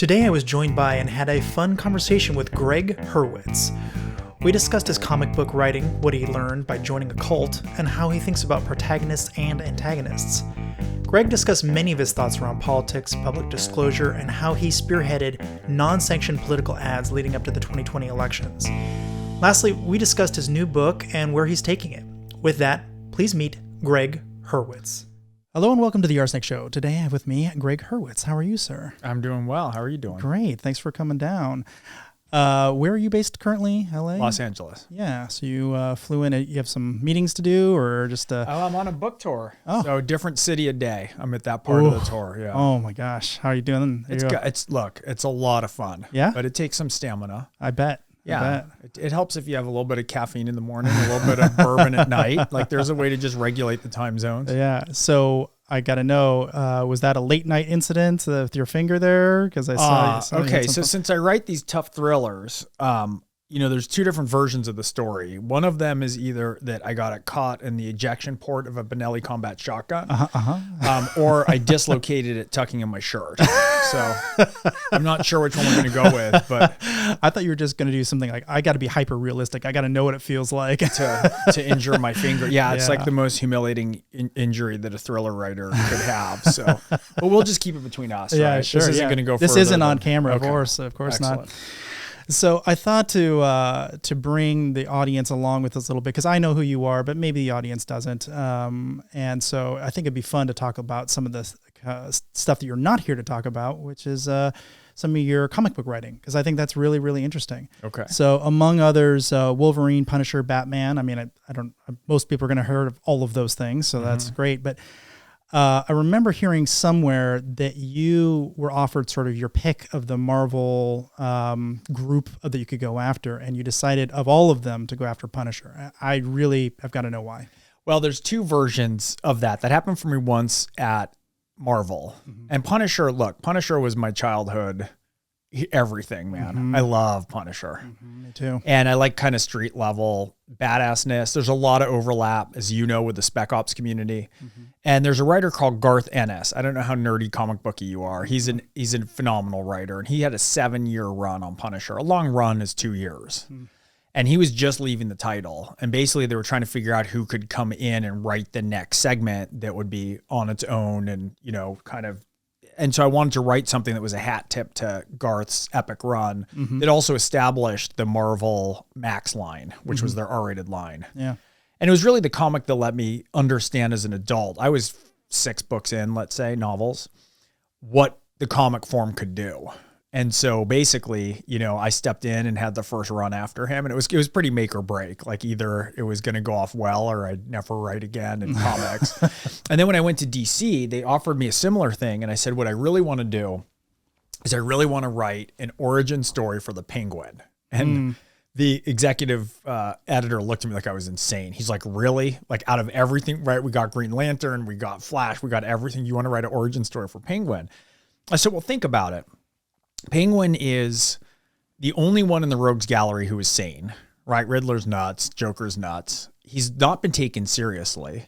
Today I was joined by and had a fun conversation with Gregg Hurwitz. We discussed his comic book writing, what he learned by joining a cult, and how he thinks about protagonists and antagonists. Gregg discussed many of his thoughts around politics, public disclosure, and how he spearheaded non-sanctioned political ads leading up to the 2020 elections. Lastly, we discussed his new book and where he's taking it. With that, please meet Gregg Hurwitz. Hello and welcome to the Arsenic Show. Today I have with me Gregg Hurwitz. How are you, sir? I'm doing well. How are you doing? Great. Thanks for coming down. Where are you based currently? LA? Los Angeles. Yeah. So you flew in. You have some meetings to do or just... I'm on a book tour. Oh. So different city a day. I'm at that part of the tour. Yeah. Oh my gosh. How are you doing? It's a lot of fun. Yeah? But it takes some stamina. I bet. Yeah. It helps if you have a little bit of caffeine in the morning, a little bit of bourbon at night. Like there's a way to just regulate the time zones. Yeah. So I got to know, was that a late night incident with your finger there? Because I saw. Okay. So since I write these tough thrillers, there's two different versions of the story. One of them is either that I got caught in the ejection port of a Benelli combat shotgun, or I dislocated it tucking in my shirt. So I'm not sure which one we're going to go with, but I thought you were just going to do something like, I got to be hyper realistic. I got to know what it feels like to injure my finger. Yeah. It's like the most humiliating injury that a thriller writer could have. So, but we'll just keep it between us. Yeah, right? sure. This isn't going to go further. This isn't on camera, okay. Of course Excellent. not. So I thought to bring the audience along with us a little bit, because I know who you are, but maybe the audience doesn't. And so I think it'd be fun to talk about some of the stuff that you're not here to talk about, which is some of your comic book writing, because I think that's really, really interesting. Okay. So among others, Wolverine, Punisher, Batman. I mean, most people are going to heard of all of those things, so that's great. But I remember hearing somewhere that you were offered sort of your pick of the Marvel group that you could go after, and you decided of all of them to go after Punisher. I really have got to know why. Well, there's two versions of that happened for me once at Marvel. And Punisher was my childhood everything, man. I love Punisher. Me too. And I like kind of street level badassness. There's a lot of overlap, as you know, with the Spec Ops community. And there's a writer called Garth Ennis. I don't know how nerdy comic booky you are. He's a phenomenal writer, and he had a 7-year run on Punisher. A long run is 2 years. And he was just leaving the title. And basically they were trying to figure out who could come in and write the next segment that would be on its own and, and so I wanted to write something that was a hat tip to Garth's epic run that also established the Marvel Max line, which was their R-rated line. Yeah. And it was really the comic that let me understand as an adult. I was 6 books in, let's say, novels, what the comic form could do. And so basically, I stepped in and had the first run after him, and it was pretty make or break. Like either it was going to go off well or I'd never write again in comics. And then when I went to DC, they offered me a similar thing. And I said, what I really want to do is I really want to write an origin story for the Penguin. And the executive editor looked at me like I was insane. He's like, really? Like out of everything, right? We got Green Lantern, we got Flash, we got everything. You want to write an origin story for Penguin? I said, well, think about it. Penguin is the only one in the rogues gallery who is sane, right? Riddler's nuts, Joker's nuts. He's not been taken seriously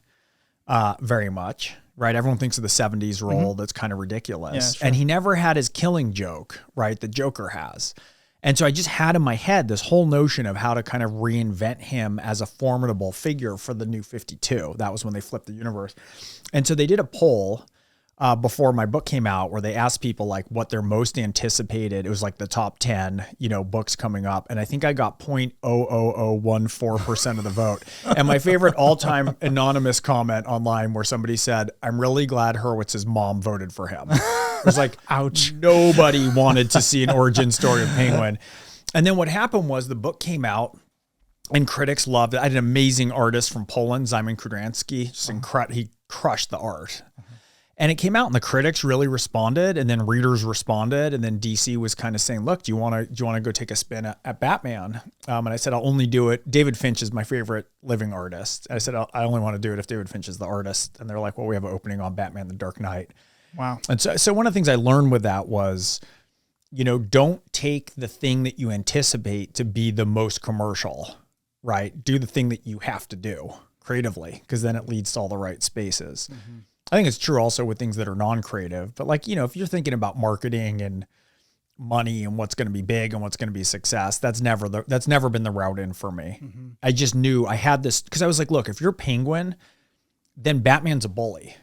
very much, right? Everyone thinks of the 70s role that's kind of ridiculous. Yeah, sure. And he never had his killing joke, right? The Joker has. And so I just had in my head this whole notion of how to kind of reinvent him as a formidable figure for the new 52. That was when they flipped the universe. And so they did a poll before my book came out where they asked people like what their most anticipated, it was like the top 10, books coming up. And I think I got 0.00014% of the vote. And my favorite all-time anonymous comment online where somebody said, I'm really glad Hurwitz's mom voted for him. It was like, ouch. Nobody wanted to see an origin story of Penguin. And then what happened was the book came out and critics loved it. I had an amazing artist from Poland, Szymon Kudranski. He crushed the art. And it came out and the critics really responded and then readers responded. And then DC was kind of saying, look, do you want to go take a spin at Batman? And I said, I'll only do it. David Finch is my favorite living artist. I said, I only want to do it if David Finch is the artist. And they're like, well, we have an opening on Batman, The Dark Knight. Wow. And so one of the things I learned with that was, don't take the thing that you anticipate to be the most commercial, right? Do the thing that you have to do creatively, because then it leads to all the right spaces. I think it's true also with things that are non-creative, but if you're thinking about marketing and money and what's going to be big and what's going to be success. That's never been the route in for me. Mm-hmm. I just knew I had this because I was like, look, if you're Penguin, then Batman's a bully.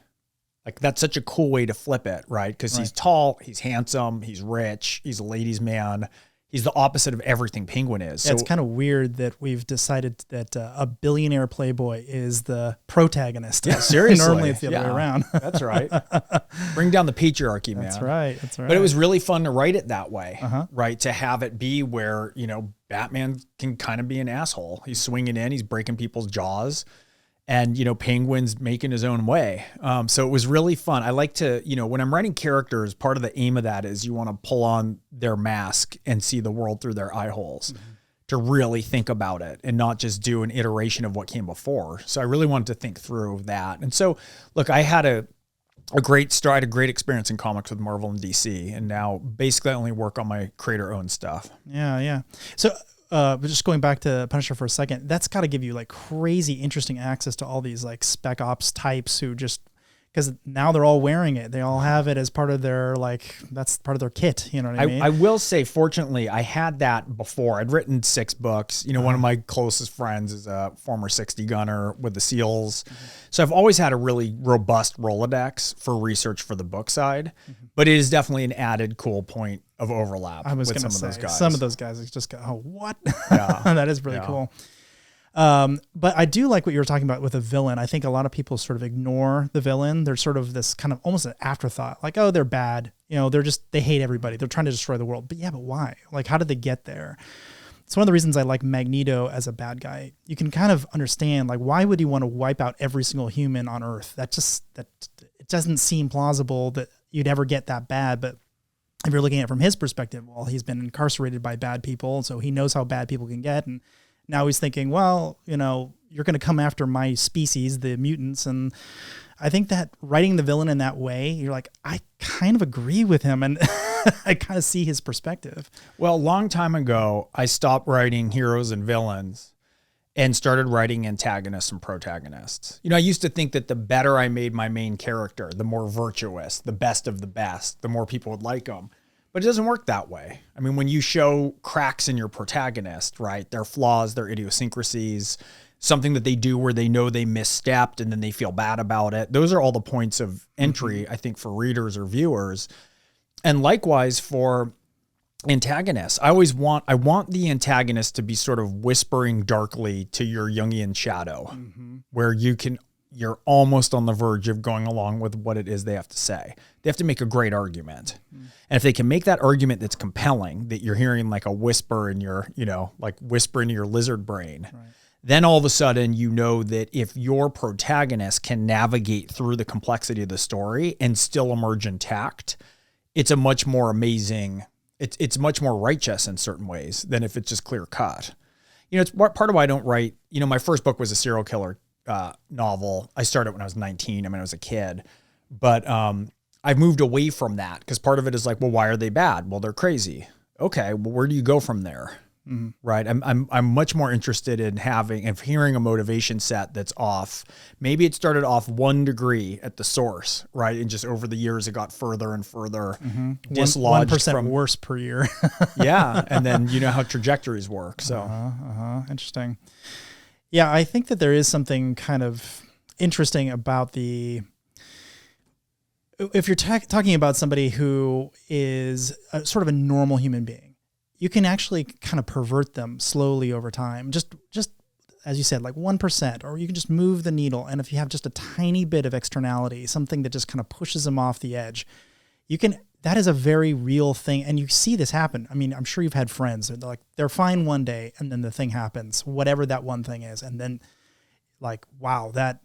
Like that's such a cool way to flip it, right? Because he's tall, he's handsome, he's rich, he's a ladies' man. He's the opposite of everything Penguin is. Yeah, so it's kind of weird that we've decided that a billionaire playboy is the protagonist. Yeah, seriously. Normally it's the other way around. That's right. Bring down the patriarchy, man. That's right. But it was really fun to write it that way, right? To have it be where, Batman can kind of be an asshole. He's swinging in, he's breaking people's jaws. And, Penguin's making his own way. So it was really fun. I like to, when I'm writing characters, part of the aim of that is you want to pull on their mask and see the world through their eye holes to really think about it and not just do an iteration of what came before. So I really wanted to think through that. And so, look, I had a great start, I had a great experience in comics with Marvel and DC. And now basically I only work on my creator-owned stuff. Yeah. So, but just going back to Punisher for a second, that's got to give you like crazy interesting access to all these like spec ops types who just, because now they're all wearing it. They all have it as part of their, that's part of their kit. You know what I mean? I will say, fortunately, I had that before. I'd written 6 books. One of my closest friends is a former 60 gunner with the SEALs. So I've always had a really robust Rolodex for research for the book side, but it is definitely an added cool point of overlap with some of those guys. Some of those guys just go, oh, what? Yeah. That is really cool. But I do like what you were talking about with a villain. I think a lot of people sort of ignore the villain. They're sort of this kind of almost an afterthought, like, oh, they're bad. They hate everybody. They're trying to destroy the world. But yeah, but why? Like, how did they get there? It's one of the reasons I like Magneto as a bad guy. You can kind of understand, like, why would he want to wipe out every single human on Earth? That it doesn't seem plausible that you'd ever get that bad. But if you're looking at it from his perspective, well, he's been incarcerated by bad people, so he knows how bad people can get. And now he's thinking, well, you're going to come after my species, the mutants. And I think that writing the villain in that way, you're like, I kind of agree with him. And I kind of see his perspective. Well, a long time ago, I stopped writing heroes and villains and started writing antagonists and protagonists. I used to think that the better I made my main character, the more virtuous, the best of the best, the more people would like them. But it doesn't work that way. I mean, when you show cracks in your protagonist, right, their flaws, their idiosyncrasies, something that they do where they know they misstepped and then they feel bad about it, those are all the points of entry, I think, for readers or viewers. And likewise for antagonists, I want the antagonist to be sort of whispering darkly to your Jungian shadow, where you're almost on the verge of going along with what it is they have to say. They have to make a great argument. And if they can make that argument that's compelling, that you're hearing like a whisper in your, like whisper into your lizard brain, then all of a sudden, that if your protagonist can navigate through the complexity of the story and still emerge intact, it's a much more amazing, it's much more righteous in certain ways than if it's just clear cut. It's part of why I don't write, my first book was a serial killer novel. I started when I was 19. I was a kid, but I've moved away from that because part of it is like, well, why are they bad? Well, they're crazy. Okay, well, where do you go from there? Right. I'm much more interested in hearing a motivation set that's off. Maybe it started off 1 degree at the source, right? And just over the years, it got further and further dislodged 1% worse per year. Yeah. And then how trajectories work. So interesting. Yeah, I think that there is something kind of interesting about if you're talking about somebody who is sort of a normal human being, you can actually kind of pervert them slowly over time. Just as you said, like 1%, or you can just move the needle. And if you have just a tiny bit of externality, something that just kind of pushes them off the edge, that is a very real thing. And you see this happen. I mean, I'm sure you've had friends they're fine one day and then the thing happens, whatever that one thing is. And then like, wow, that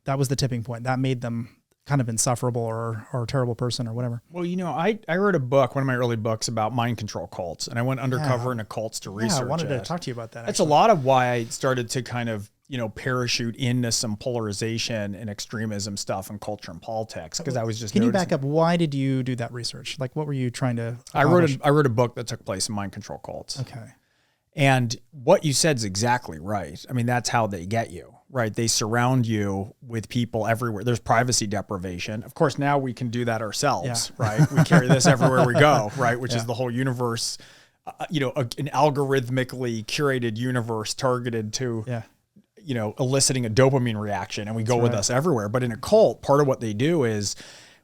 was the tipping point that made them kind of insufferable or a terrible person or whatever. Well, I wrote a book, one of my early books about mind control cults, and I went undercover in occults to research it. I wanted to talk to you about that. That's a lot of why I started to kind of, parachute into some polarization and extremism stuff in culture and politics because I was just Can you back up? Why did you do that research? Like, what were you trying to accomplish? I wrote a book that took place in mind control cults. Okay. And what you said is exactly right. I mean, that's how they get you. right? They surround you with people everywhere. There's privacy deprivation. Of course, now we can do that ourselves, right? We carry this everywhere we go, right? Which is the whole universe, an algorithmically curated universe targeted to, eliciting a dopamine reaction, and we go with us everywhere. But in a cult, part of what they do is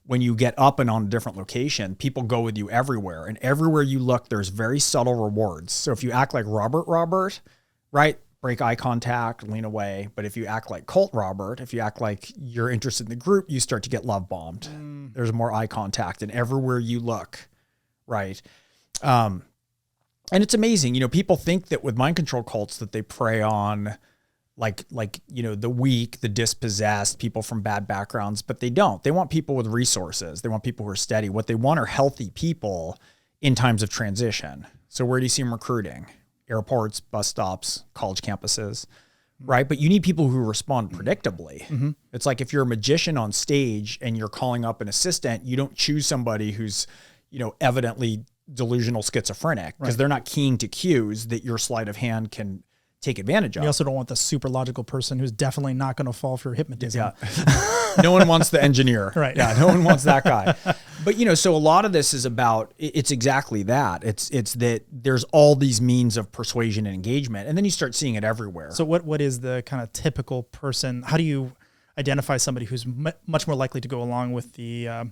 when you get up and on a different location, people go with you everywhere. And everywhere you look, there's very subtle rewards. So if you act like Robert, right? Break eye contact, lean away. But if you act like Cult Robert, if you act like you're interested in the group, you start to get love bombed. There's more eye contact, and everywhere you look, right? And it's amazing. People think that with mind control cults that they prey on like the weak, the dispossessed, people from bad backgrounds, but they don't. They want people with resources. They want people who are steady. What they want are healthy people in times of transition. So where do you see them recruiting? Airports, bus stops, college campuses, right? But you need people who respond predictably. It's like if you're a magician on stage and you're calling up an assistant, you don't choose somebody who's, evidently delusional schizophrenic, because they're not keying to cues that your sleight of hand can take advantage of. You also don't want the super logical person who's definitely not going to fall for hypnotism. No one wants the engineer. Right. Yeah. No one wants that guy. But, so a lot of this is about, it's exactly that. It's that there's all these means of persuasion and engagement, and then you start seeing it everywhere. So what is the kind of typical person? How do you identify somebody who's much more likely to go along with the,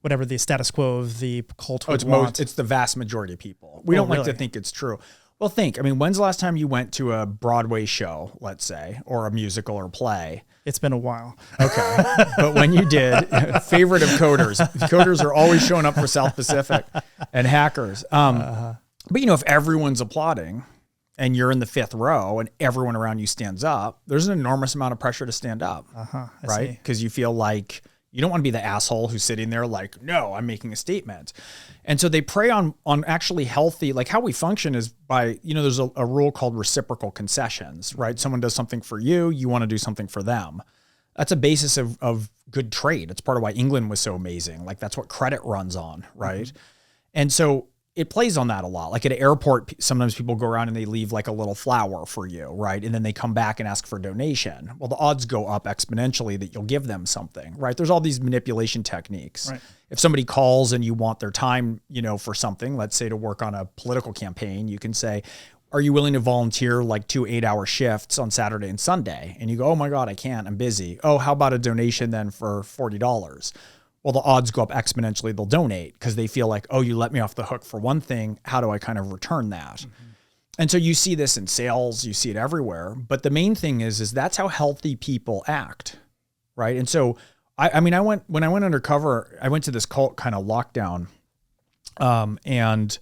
whatever the status quo of the cult would want? It's the vast majority of people. We don't like to think it's true. Well, when's the last time you went to a Broadway show, let's say, or a musical or play? It's been a while. Okay. But when you did, favorite of coders. Coders are always showing up for South Pacific and hackers. But, if everyone's applauding and you're in the fifth row and everyone around you stands up, there's an enormous amount of pressure to stand up, right? Because you feel like you don't want to be the asshole who's sitting there like, no, I'm making a statement. And so they prey on actually healthy, like how we function is by, there's a rule called reciprocal concessions, right? Someone does something for you, you want to do something for them. That's a basis of good trade. It's part of why England was so amazing. Like that's what credit runs on, right? And so it plays on that a lot. Like at an airport, sometimes people go around and they leave like a little flower for you, right? And then they come back and ask for a donation. Well, the odds go up exponentially that you'll give them something, right? There's all these manipulation techniques. Right. If somebody calls and you want their time, for something, let's say to work on a political campaign, you can say, are you willing to volunteer like 2 8-hour shifts on Saturday and Sunday? And you go, oh my God, I can't, I'm busy. Oh, how about a donation then for $40? Well, the odds go up exponentially. They'll donate because they feel like, oh, you let me off the hook for one thing. How do I kind of return that? And so you see this in sales, you see it everywhere. But the main thing is that's how healthy people act, right? And so, when I went undercover, I went to this cult kind of lockdown, and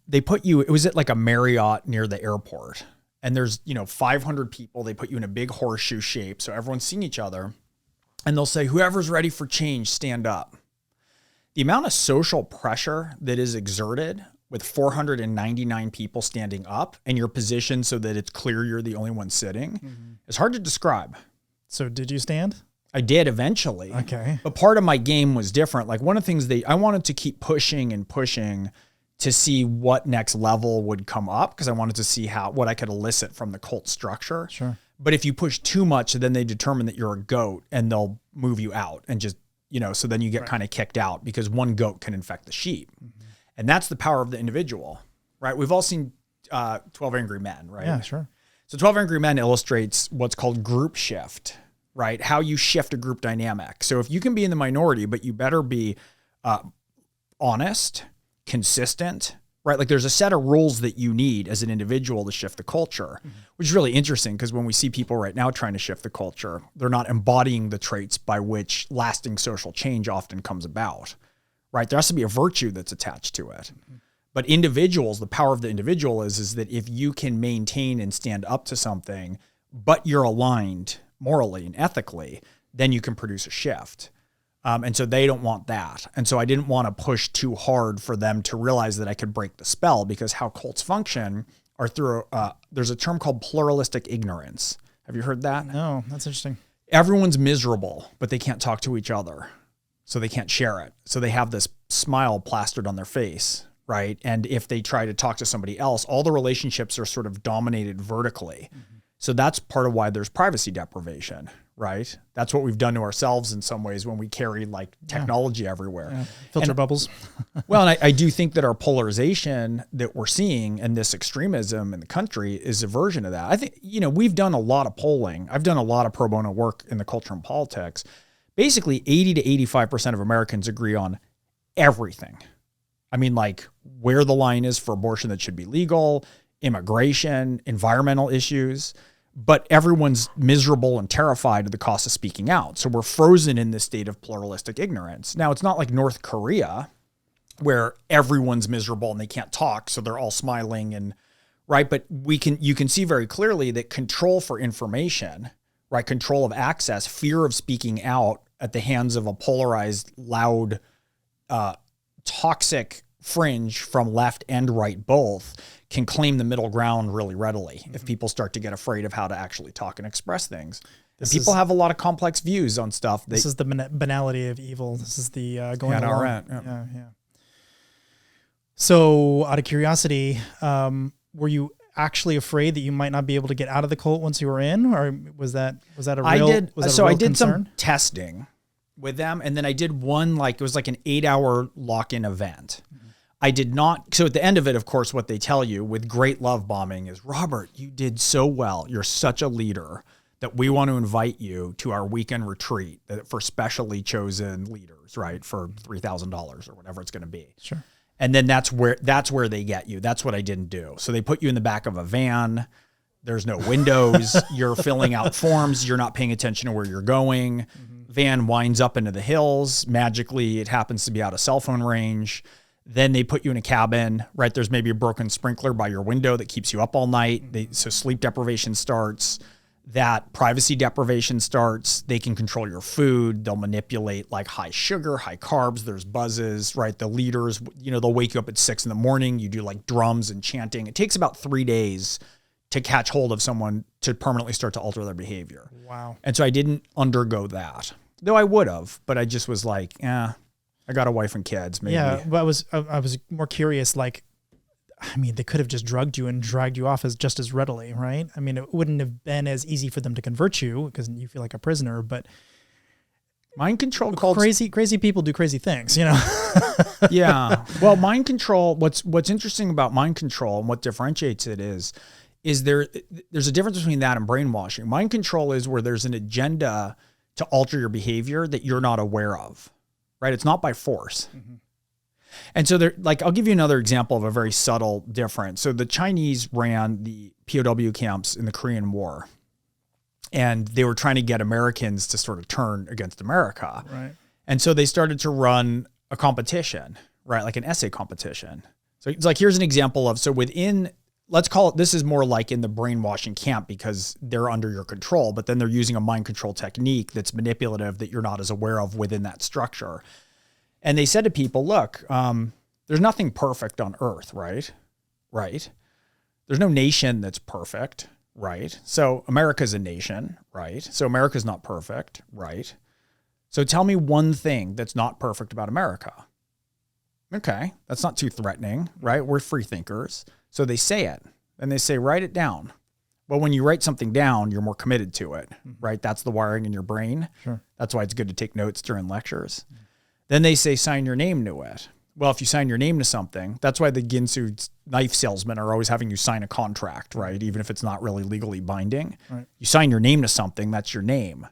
they put you, it was at like a Marriott near the airport. And there's, 500 people. They put you in a big horseshoe shape. So everyone's seeing each other. And they'll say, whoever's ready for change, stand up. The amount of social pressure that is exerted with 499 people standing up and you're positioned so that it's clear you're the only one sitting is hard to describe. So did you stand? I did eventually. Okay. But part of my game was different. Like one of the things I wanted to keep pushing and pushing to see what next level would come up because I wanted to see what I could elicit from the cult structure. Sure. But if you push too much, then they determine that you're a goat and they'll move you out and just, so then you get kind of kicked out because one goat can infect the sheep. And that's the power of the individual, right? We've all seen 12 Angry Men, right? Yeah, sure. So 12 Angry Men illustrates what's called group shift, right? How you shift a group dynamic. So if you can be in the minority, but you better be honest, consistent, right? Like there's a set of rules that you need as an individual to shift the culture, which is really interesting because when we see people right now trying to shift the culture, they're not embodying the traits by which lasting social change often comes about, right? There has to be a virtue that's attached to it. But individuals, the power of the individual is that if you can maintain and stand up to something, but you're aligned morally and ethically, then you can produce a shift. And so they don't want that. And so I didn't want to push too hard for them to realize that I could break the spell because how cults function are through, there's a term called pluralistic ignorance. Have you heard that? No, that's interesting. Everyone's miserable, but they can't talk to each other. So they can't share it. So they have this smile plastered on their face, right? And if they try to talk to somebody else, all the relationships are sort of dominated vertically. So that's part of why there's privacy deprivation, right? That's what we've done to ourselves in some ways when we carry like technology everywhere. Yeah. Filter bubbles. Well, and I do think that our polarization that we're seeing and this extremism in the country is a version of that. I think, we've done a lot of polling. I've done a lot of pro bono work in the culture and politics. Basically, 80 to 85% of Americans agree on everything. I mean, like where the line is for abortion that should be legal, immigration, environmental issues, but everyone's miserable and terrified of the cost of speaking out. So we're frozen in this state of pluralistic ignorance. Now, it's not like North Korea where everyone's miserable and they can't talk, so they're all smiling and right. But you can see very clearly that control for information, right? Control of access, fear of speaking out at the hands of a polarized, loud, toxic fringe from left and right both can claim the middle ground really readily if people start to get afraid of how to actually talk and express things. People have a lot of complex views on stuff. This is the banality of evil. This is the going along. Yeah. So out of curiosity, were you actually afraid that you might not be able to get out of the cult once you were in, or was that a real I did concern? some testing with them, and then I did one, like it was like an 8-hour lock-in event. I did not. So at the end of it, of course, what they tell you with great love bombing is, Robert, you did so well. You're such a leader that we want to invite you to our weekend retreat for specially chosen leaders, right? For $3,000 or whatever it's going to be. Sure. And then that's where they get you. That's what I didn't do. So they put you in the back of a van. There's no windows. You're filling out forms. You're not paying attention to where you're going. Van winds up into the hills. Magically, it happens to be out of cell phone range. Then they put you in a cabin, right? There's maybe a broken sprinkler by your window that keeps you up all night. So sleep deprivation starts. That privacy deprivation starts. They can control your food. They'll manipulate like high sugar, high carbs. There's buzzes, right? The leaders, they'll wake you up at 6 a.m. You do like drums and chanting. It takes about 3 days to catch hold of someone to permanently start to alter their behavior. Wow. And so I didn't undergo that, though I would have, but I just was like, I got a wife and kids, maybe. Yeah, but I was more curious, like, I mean, they could have just drugged you and dragged you off just as readily, right? I mean, it wouldn't have been as easy for them to convert you because you feel like a prisoner, but mind control crazy people do crazy things, Yeah. Well, mind control, what's interesting about mind control and what differentiates it is there's a difference between that and brainwashing. Mind control is where there's an agenda to alter your behavior that you're not aware of. Right? It's not by force. And so I'll give you another example of a very subtle difference. So the Chinese ran the POW camps in the Korean War, and they were trying to get Americans to sort of turn against America. Right. And so they started to run a competition, right? Like an essay competition. So it's like, here's an example of, so within, let's call it, this is more like in the brainwashing camp because they're under your control, but then they're using a mind control technique that's manipulative that you're not as aware of within that structure. And they said to people, look, there's nothing perfect on earth, right? Right. There's no nation that's perfect, right? So America's a nation, right? So America's not perfect, right? So tell me one thing that's not perfect about America. Okay, that's not too threatening, right? We're free thinkers. So they say it, and they say, write it down. Well, when you write something down, you're more committed to it, right? That's the wiring in your brain. Sure. That's why it's good to take notes during lectures. Then they say, sign your name to it. Well, if you sign your name to something, that's why the Ginsu knife salesmen are always having you sign a contract, right? Even if it's not really legally binding. Right. You sign your name to something, that's your name.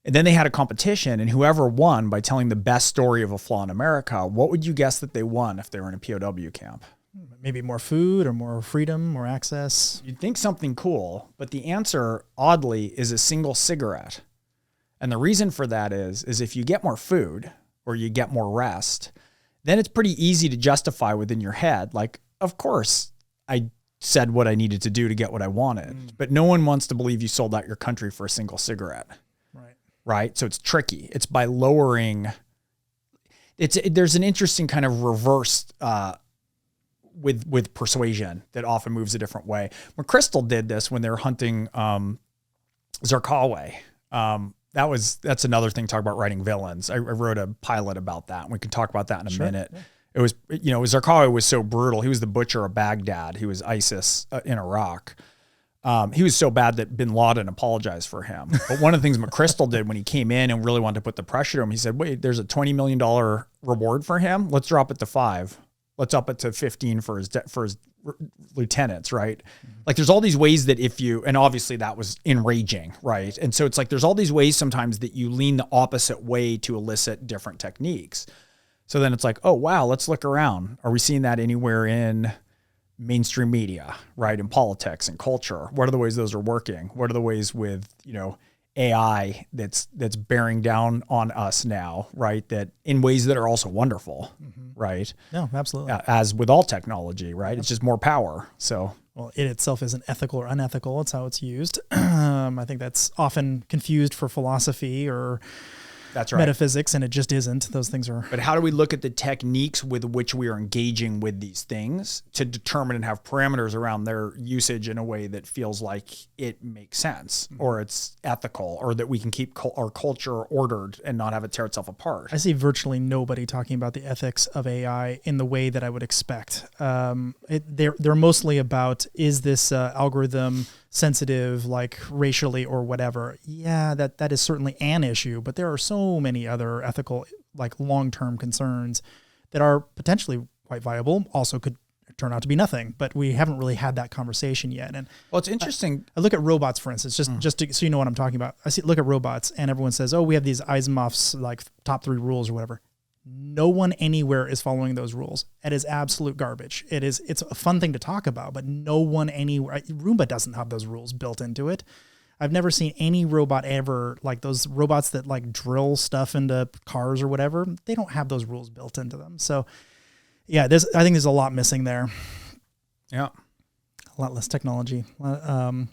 And then they had a competition, and whoever won by telling the best story of a flaw in America, what would you guess that they won if they were in a POW camp? Maybe more food or more freedom, more access. You'd think something cool, but the answer, oddly, is a single cigarette. And the reason for that is if you get more food or you get more rest, then it's pretty easy to justify within your head. Like, of course, I said what I needed to do to get what I wanted, but no one wants to believe you sold out your country for a single cigarette. Right. So it's tricky. It's by lowering. There's an interesting kind of reverse with persuasion that often moves a different way. When Crystal did this when they were hunting Zarqawi, that's another thing. Talk about writing villains. I wrote a pilot about that. We can talk about that in a minute. Yeah. It was, Zarqawi was so brutal. He was the butcher of Baghdad. He was ISIS in Iraq. He was so bad that Bin Laden apologized for him. But one of the things McChrystal did when he came in and really wanted to put the pressure to him, he said, wait, there's a $20 million reward for him. Let's drop it to 5. Let's up it to 15 for his lieutenants, right? Like there's all these ways that and obviously that was enraging, right? And so it's like there's all these ways sometimes that you lean the opposite way to elicit different techniques. So then it's like, oh, wow, let's look around. Are we seeing that anywhere in mainstream media, right? In politics and culture? What are the ways those are working? What are the ways with, AI that's bearing down on us now, right? That in ways that are also wonderful, right? No, absolutely. As with all technology, right? It's just more power. So, well, it itself isn't ethical or unethical. It's how it's used. I think that's often confused for philosophy or that's right. metaphysics, and it just isn't. Those things are. But how do we look at the techniques with which we are engaging with these things to determine and have parameters around their usage in a way that feels like it makes sense or it's ethical or that we can keep our culture ordered and not have it tear itself apart? I see virtually nobody talking about the ethics of AI in the way that I would expect. They're mostly about, is this algorithm sensitive, like racially or whatever? Yeah, that is certainly an issue, but there are so many other ethical, like long-term concerns that are potentially quite viable, also could turn out to be nothing, but we haven't really had that conversation yet. And well, it's interesting. I look at robots, for instance, so you know what I'm talking about. Look at robots and everyone says, oh, we have these Asimov's like top 3 rules or whatever. No one anywhere is following those rules. It is absolute garbage. It's a fun thing to talk about, but no one anywhere, Roomba doesn't have those rules built into it. I've never seen any robot ever, like those robots that like drill stuff into cars or whatever. They don't have those rules built into them. So yeah, I think there's a lot missing there. Yeah. A lot less technology,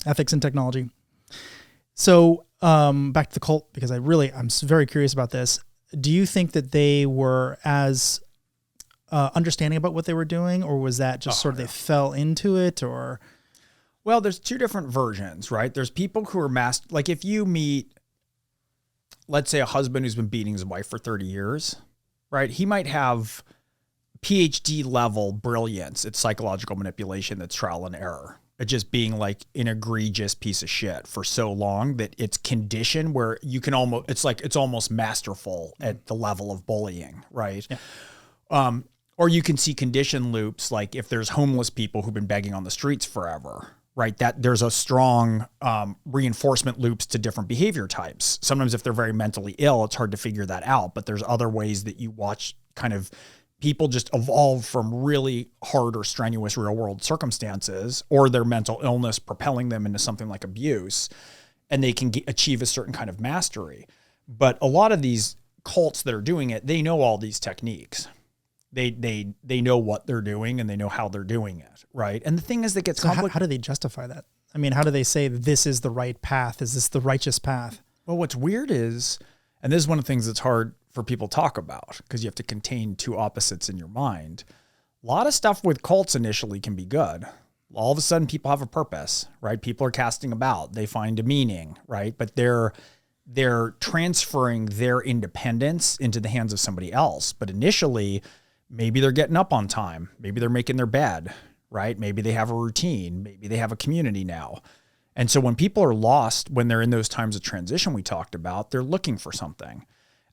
ethics and technology. So back to the cult, because I'm very curious about this. Do you think that they were as understanding about what they were doing, or was that just they fell into it? Or, well, there's 2 different versions, right? There's people who are like if you meet, let's say, a husband who's been beating his wife for 30 years, right? He might have PhD level brilliance at psychological manipulation that's trial and error. At just being like an egregious piece of shit for so long that it's conditioned where you can it's almost masterful at the level of bullying, right? Yeah. Or you can see condition loops, like if there's homeless people who've been begging on the streets forever, right? That there's a strong reinforcement loops to different behavior types. Sometimes if they're very mentally ill, it's hard to figure that out, but there's other ways that you watch kind of people just evolve from really hard or strenuous real world circumstances or their mental illness propelling them into something like abuse, and they can achieve a certain kind of mastery. But a lot of these cults that are doing it, they know all these techniques. They know what they're doing and they know how they're doing it, right? And the thing is that gets complicated. How do they justify that? I mean, how do they say this is the right path? Is this the righteous path? Well, what's weird is, and this is one of the things that's hard for people to talk about because you have to contain 2 opposites in your mind. A lot of stuff with cults initially can be good. All of a sudden people have a purpose, right? People are casting about, they find a meaning, right? But they're transferring their independence into the hands of somebody else. But initially, maybe they're getting up on time. Maybe they're making their bed, right? Maybe they have a routine. Maybe they have a community now. And so when people are lost, when they're in those times of transition we talked about, they're looking for something.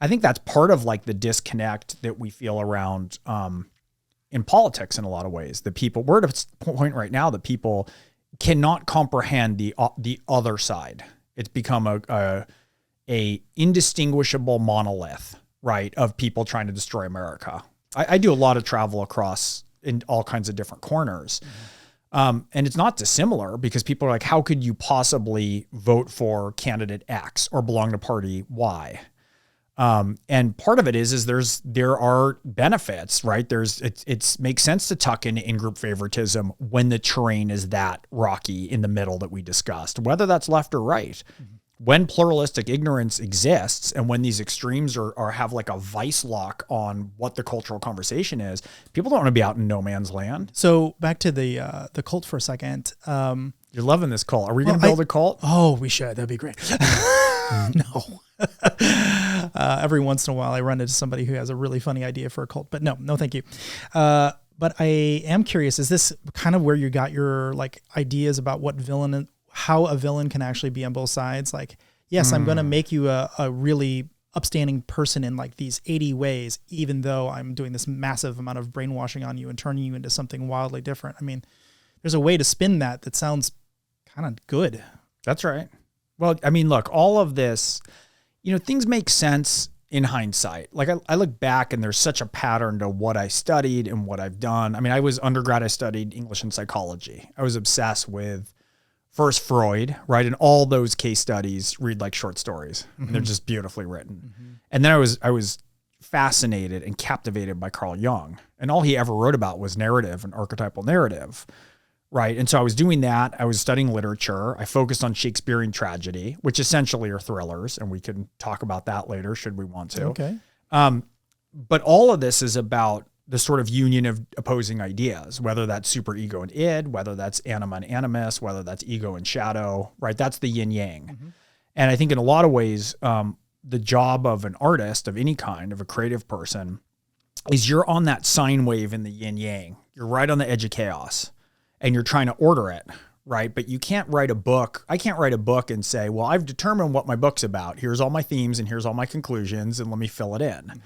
I think that's part of like the disconnect that we feel around in politics in a lot of ways. We're at a point right now that people cannot comprehend the other side. It's become a indistinguishable monolith, right, of people trying to destroy America. I do a lot of travel across in all kinds of different corners. And it's not dissimilar because people are like, how could you possibly vote for candidate X or belong to party Y? And part of it is there are benefits, right? It makes sense to tuck in in-group favoritism when the terrain is that rocky in the middle that we discussed, whether that's left or right. Mm-hmm. When pluralistic ignorance exists and when these extremes have like a vice lock on what the cultural conversation is, people don't want to be out in no man's land. So back to the cult for a second. You're loving this cult. Are we going to build a cult? Oh, we should. That'd be great. No. Every once in a while I run into somebody who has a really funny idea for a cult, but no, thank you. But I am curious, is this kind of where you got your like ideas about what how a villain can actually be on both sides. Like, yes, I'm going to make you a really upstanding person in like these 80 ways, even though I'm doing this massive amount of brainwashing on you and turning you into something wildly different. I mean, there's a way to spin that sounds kind of good. That's right. Well, I mean, look, all of this, things make sense in hindsight. Like I look back and there's such a pattern to what I studied and what I've done. I mean, I was undergrad, I studied English and psychology. I was obsessed with first Freud, right? And all those case studies read like short stories. And they're just beautifully written. And then I was fascinated and captivated by Carl Jung. And all he ever wrote about was narrative and archetypal narrative, right? And so I was doing that. I was studying literature. I focused on Shakespearean tragedy, which essentially are thrillers. And we can talk about that later, should we want to. Okay. But all of this is about the sort of union of opposing ideas, whether that's superego and id, whether that's anima and animus, whether that's ego and shadow, right? That's the yin yang. And I think in a lot of ways, the job of an artist of any kind, of a creative person, is you're on that sine wave in the yin yang. You're right on the edge of chaos and you're trying to order it, right? But you can't write a book. I can't write a book and say, well, I've determined what my book's about. Here's all my themes and here's all my conclusions and let me fill it in.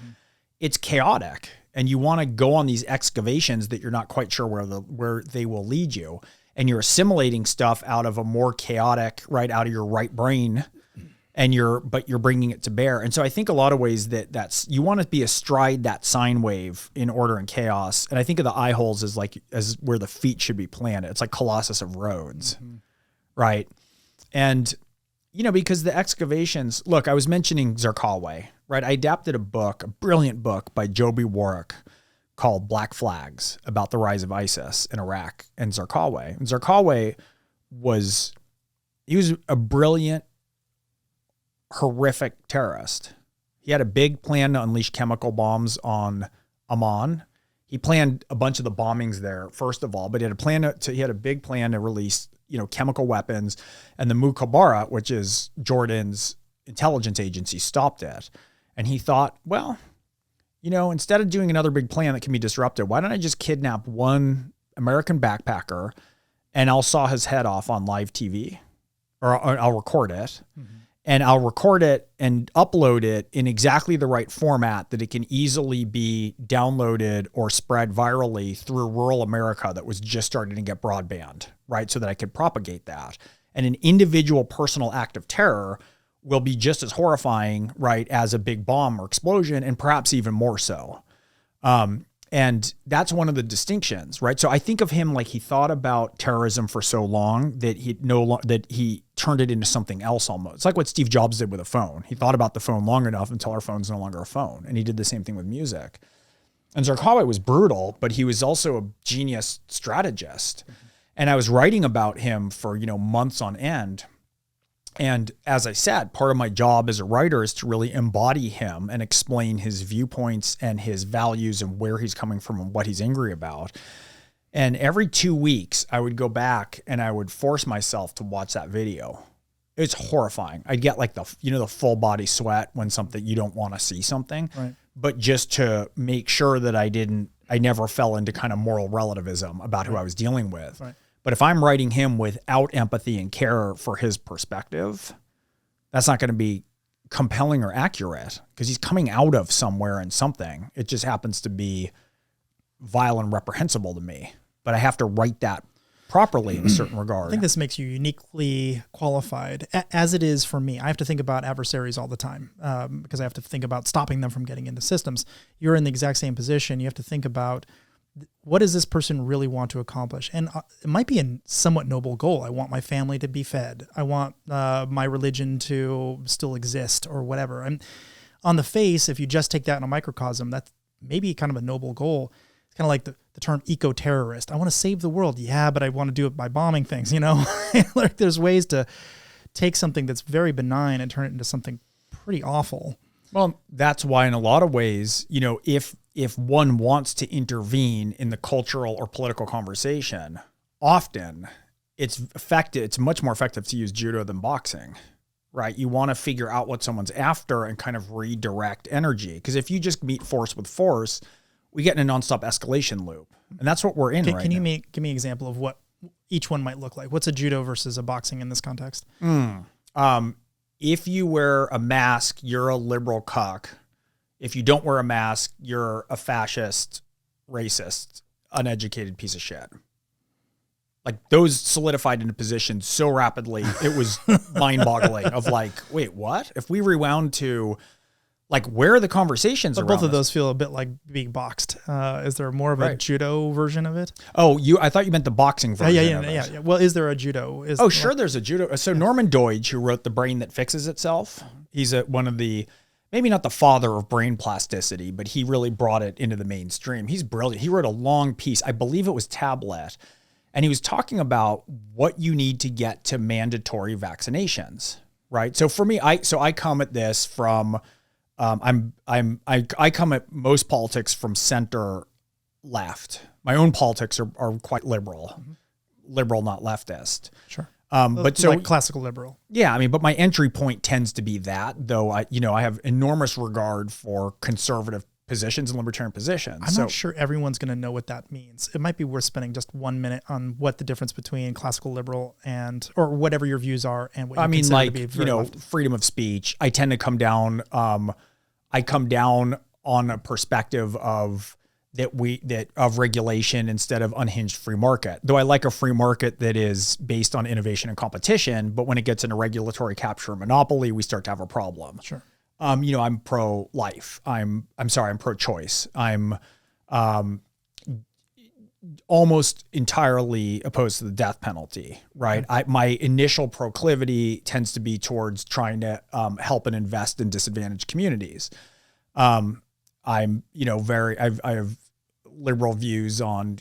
It's chaotic. And you want to go on these excavations that you're not quite sure where they will lead you. And you're assimilating stuff out of a more chaotic, right, out of your right brain. But you're bringing it to bear. And so I think a lot of ways that's, you want to be astride that sine wave in order and chaos. And I think of the eye holes as where the feet should be planted. It's like Colossus of Rhodes, right? And, because the excavations, look, I was mentioning Zarqawi, right? I adapted a brilliant book by Joby Warwick called Black Flags about the rise of ISIS in Iraq and Zarqawi. And Zarqawi was a brilliant, horrific terrorist. He had a big plan to unleash chemical bombs on Amman. He planned a bunch of the bombings there, first of all, but he had a big plan to release, chemical weapons, and the Mukhabara, which is Jordan's intelligence agency, stopped it. And he thought, well, instead of doing another big plan that can be disrupted, why don't I just kidnap one American backpacker and I'll saw his head off on live TV, or I'll record it. And I'll record it and upload it in exactly the right format that it can easily be downloaded or spread virally through rural America that was just starting to get broadband, right? So that I could propagate that. And an individual personal act of terror will be just as horrifying, right, as a big bomb or explosion, and perhaps even more so. And that's one of the distinctions, right? So I think of him like he thought about terrorism for so long that he turned it into something else almost. It's like what Steve Jobs did with a phone. He thought about the phone long enough until our phone's no longer a phone. And he did the same thing with music. And Zarqawi was brutal, but he was also a genius strategist. And I was writing about him for, months on end. And as I said, part of my job as a writer is to really embody him and explain his viewpoints and his values and where he's coming from and what he's angry about. And every 2 weeks, I would go back and I would force myself to watch that video. It's horrifying. I'd get like the full body sweat when you don't want to see something, right. But just to make sure that I never fell into kind of moral relativism about who I was dealing with. Right. But if I'm writing him without empathy and care for his perspective, that's not going to be compelling or accurate because he's coming out of somewhere and something. It just happens to be vile and reprehensible to me. But I have to write that properly in a certain regard. I think this makes you uniquely qualified, as it is for me. I have to think about adversaries all the time because I have to think about stopping them from getting into systems. You're in the exact same position. You have to think about, what does this person really want to accomplish? And it might be a somewhat noble goal. I want my family to be fed. I want my religion to still exist or whatever. And on the face, if you just take that in a microcosm, that's maybe kind of a noble goal. It's kind of like the term eco-terrorist. I want to save the world. Yeah, but I want to do it by bombing things, Like there's ways to take something that's very benign and turn it into something pretty awful. Well, that's why in a lot of ways, if one wants to intervene in the cultural or political conversation, often it's much more effective to use judo than boxing, right? You want to figure out what someone's after and kind of redirect energy. Because if you just meet force with force, we get in a nonstop escalation loop. And that's what we're in right now. Can you give me an example of what each one might look like? What's a judo versus a boxing in this context? If you wear a mask, you're a liberal cuck. If you don't wear a mask, you're a fascist, racist, uneducated piece of shit. Like those solidified into position so rapidly, it was mind-boggling of like, wait, what? If we rewound to like where are the conversations around both of this? those feel a bit like being boxed. Is there more of a judo version of it? Oh, I thought you meant the boxing version. Yeah. Well, is there a judo? Sure, there's a judo. So Norman Doidge, who wrote The Brain That Fixes Itself, he's one of the, maybe not the father of brain plasticity, but he really brought it into the mainstream. He's brilliant. He wrote a long piece. I believe it was Tablet. And he was talking about what you need to get to mandatory vaccinations, right? So for me, I come at this from, I come at most politics from center left. My own politics are quite liberal, liberal, not leftist. Sure. But so like classical liberal. Yeah. I mean, but my entry point tends to be that, though I have enormous regard for conservative positions and libertarian positions. I'm not sure everyone's going to know what that means. It might be worth spending just 1 minute on what the difference between classical liberal or whatever your views are and what you consider to be very left. Freedom of speech. I tend to come down, on a perspective of of regulation instead of unhinged free market. Though I like a free market that is based on innovation and competition, but when it gets into regulatory capture and monopoly, we start to have a problem. Sure. I'm pro-life. I'm pro-choice. I'm almost entirely opposed to the death penalty, right? My initial proclivity tends to be towards trying to help and invest in disadvantaged communities. I have liberal views on,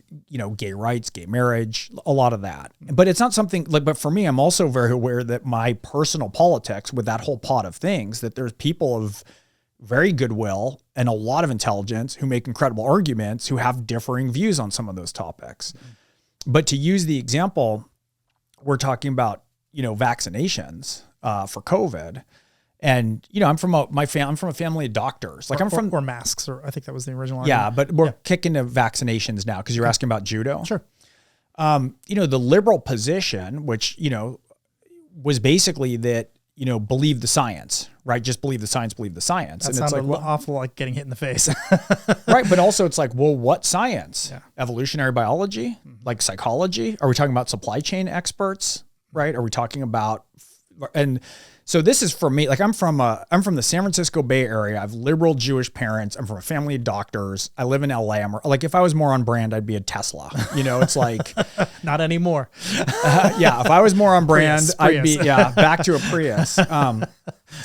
gay rights, gay marriage, a lot of that. But it's not something but for me, I'm also very aware that my personal politics with that whole pot of things, that there's people of very goodwill and a lot of intelligence who make incredible arguments, who have differing views on some of those topics. But to use the example, we're talking about, vaccinations for COVID. And, I'm from a family of doctors. Like or masks, or I think that was the original argument. Yeah, but we're kicking to vaccinations now because you're asking about judo. Sure. The liberal position, which, was basically that, believe the science, right? Just believe the science, believe the science. That and sounds it's like, awful like getting hit in the face. Right. But also it's like, well, what science? Yeah. Evolutionary biology, like psychology? Are we talking about supply chain experts, right? Are we talking about, and so this is for me, like I'm from the San Francisco Bay Area. I have liberal Jewish parents. I'm from a family of doctors. I live in LA. I'm like, if I was more on brand, I'd be a Tesla. It's like, not anymore. Yeah. If I was more on brand, Prius. I'd be, back to a Prius.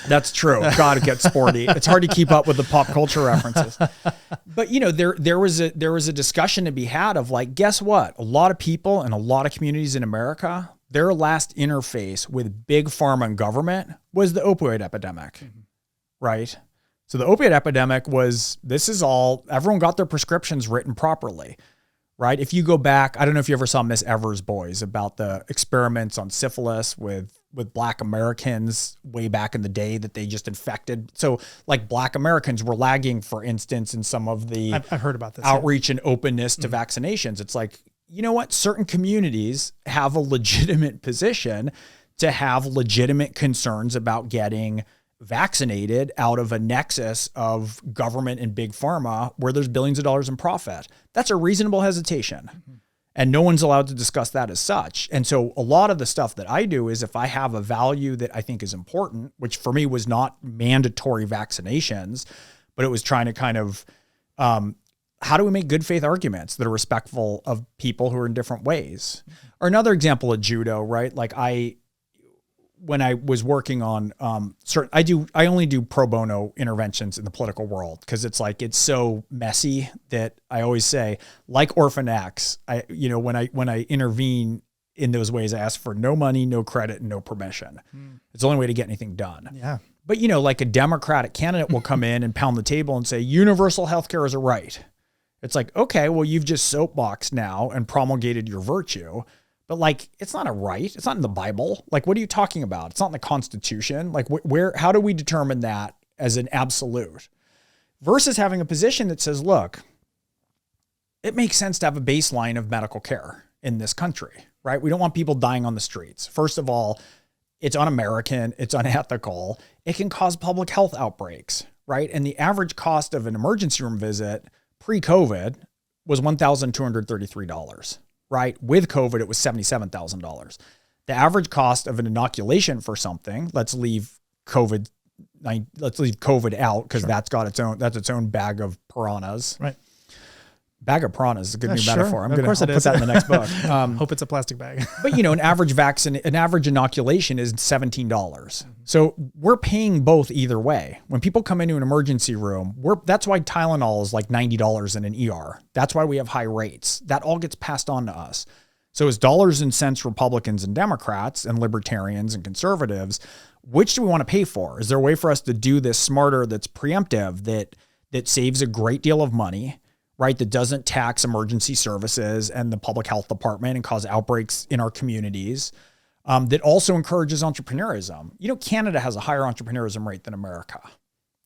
That's true. God, it gets sporty. It's hard to keep up with the pop culture references. But there was a discussion to be had of like, guess what? A lot of people and a lot of communities in America, their last interface with big pharma and government was the opioid epidemic, right? So the opioid epidemic was, everyone got their prescriptions written properly, right? If you go back, I don't know if you ever saw Miss Evers' Boys about the experiments on syphilis with Black Americans way back in the day that they just infected. So like Black Americans were lagging, for instance, in some of the I've heard about this outreach and openness to vaccinations. It's like, you know what? Certain communities have a legitimate position to have legitimate concerns about getting vaccinated out of a nexus of government and big pharma where there's billions of dollars in profit. That's a reasonable hesitation. And no one's allowed to discuss that as such. And so a lot of the stuff that I do is if I have a value that I think is important, which for me was not mandatory vaccinations, but it was trying to kind of, how do we make good faith arguments that are respectful of people who are in different ways? Or another example of judo, right? Like when I was working on I only do pro bono interventions in the political world because it's like it's so messy that I always say, like Orphan X, when I intervene in those ways, I ask for no money, no credit, and no permission. It's the only way to get anything done. Yeah. But like a Democratic candidate will come in and pound the table and say universal healthcare is a right. It's like, okay, well, you've just soapboxed now and promulgated your virtue, but like, it's not a right. It's not in the Bible. Like, what are you talking about? It's not in the Constitution. Like how do we determine that as an absolute versus having a position that says, look, it makes sense to have a baseline of medical care. in this country, right? We don't want people dying on the streets. First of all, it's un-American, it's unethical. It can cause public health outbreaks, right? And the average cost of an emergency room visit pre-COVID was $1,233, right? With COVID, it was $77,000. The average cost of an inoculation for something, let's leave COVID out because that's its own bag of piranhas. Right. Bag of piranhas is a good new Sure. metaphor. I'm Of going course to it put is. that in the next book. Hope it's a plastic bag. But an average inoculation is $17. So we're paying both either way. When people come into an emergency room, that's why Tylenol is like $90 in an ER. That's why we have high rates. That all gets passed on to us. So as dollars and cents Republicans and Democrats and libertarians and conservatives, which do we want to pay for? Is there a way for us to do this smarter, that's preemptive, that saves a great deal of money, right? That doesn't tax emergency services and the public health department and cause outbreaks in our communities, that also encourages entrepreneurism. Canada has a higher entrepreneurism rate than America.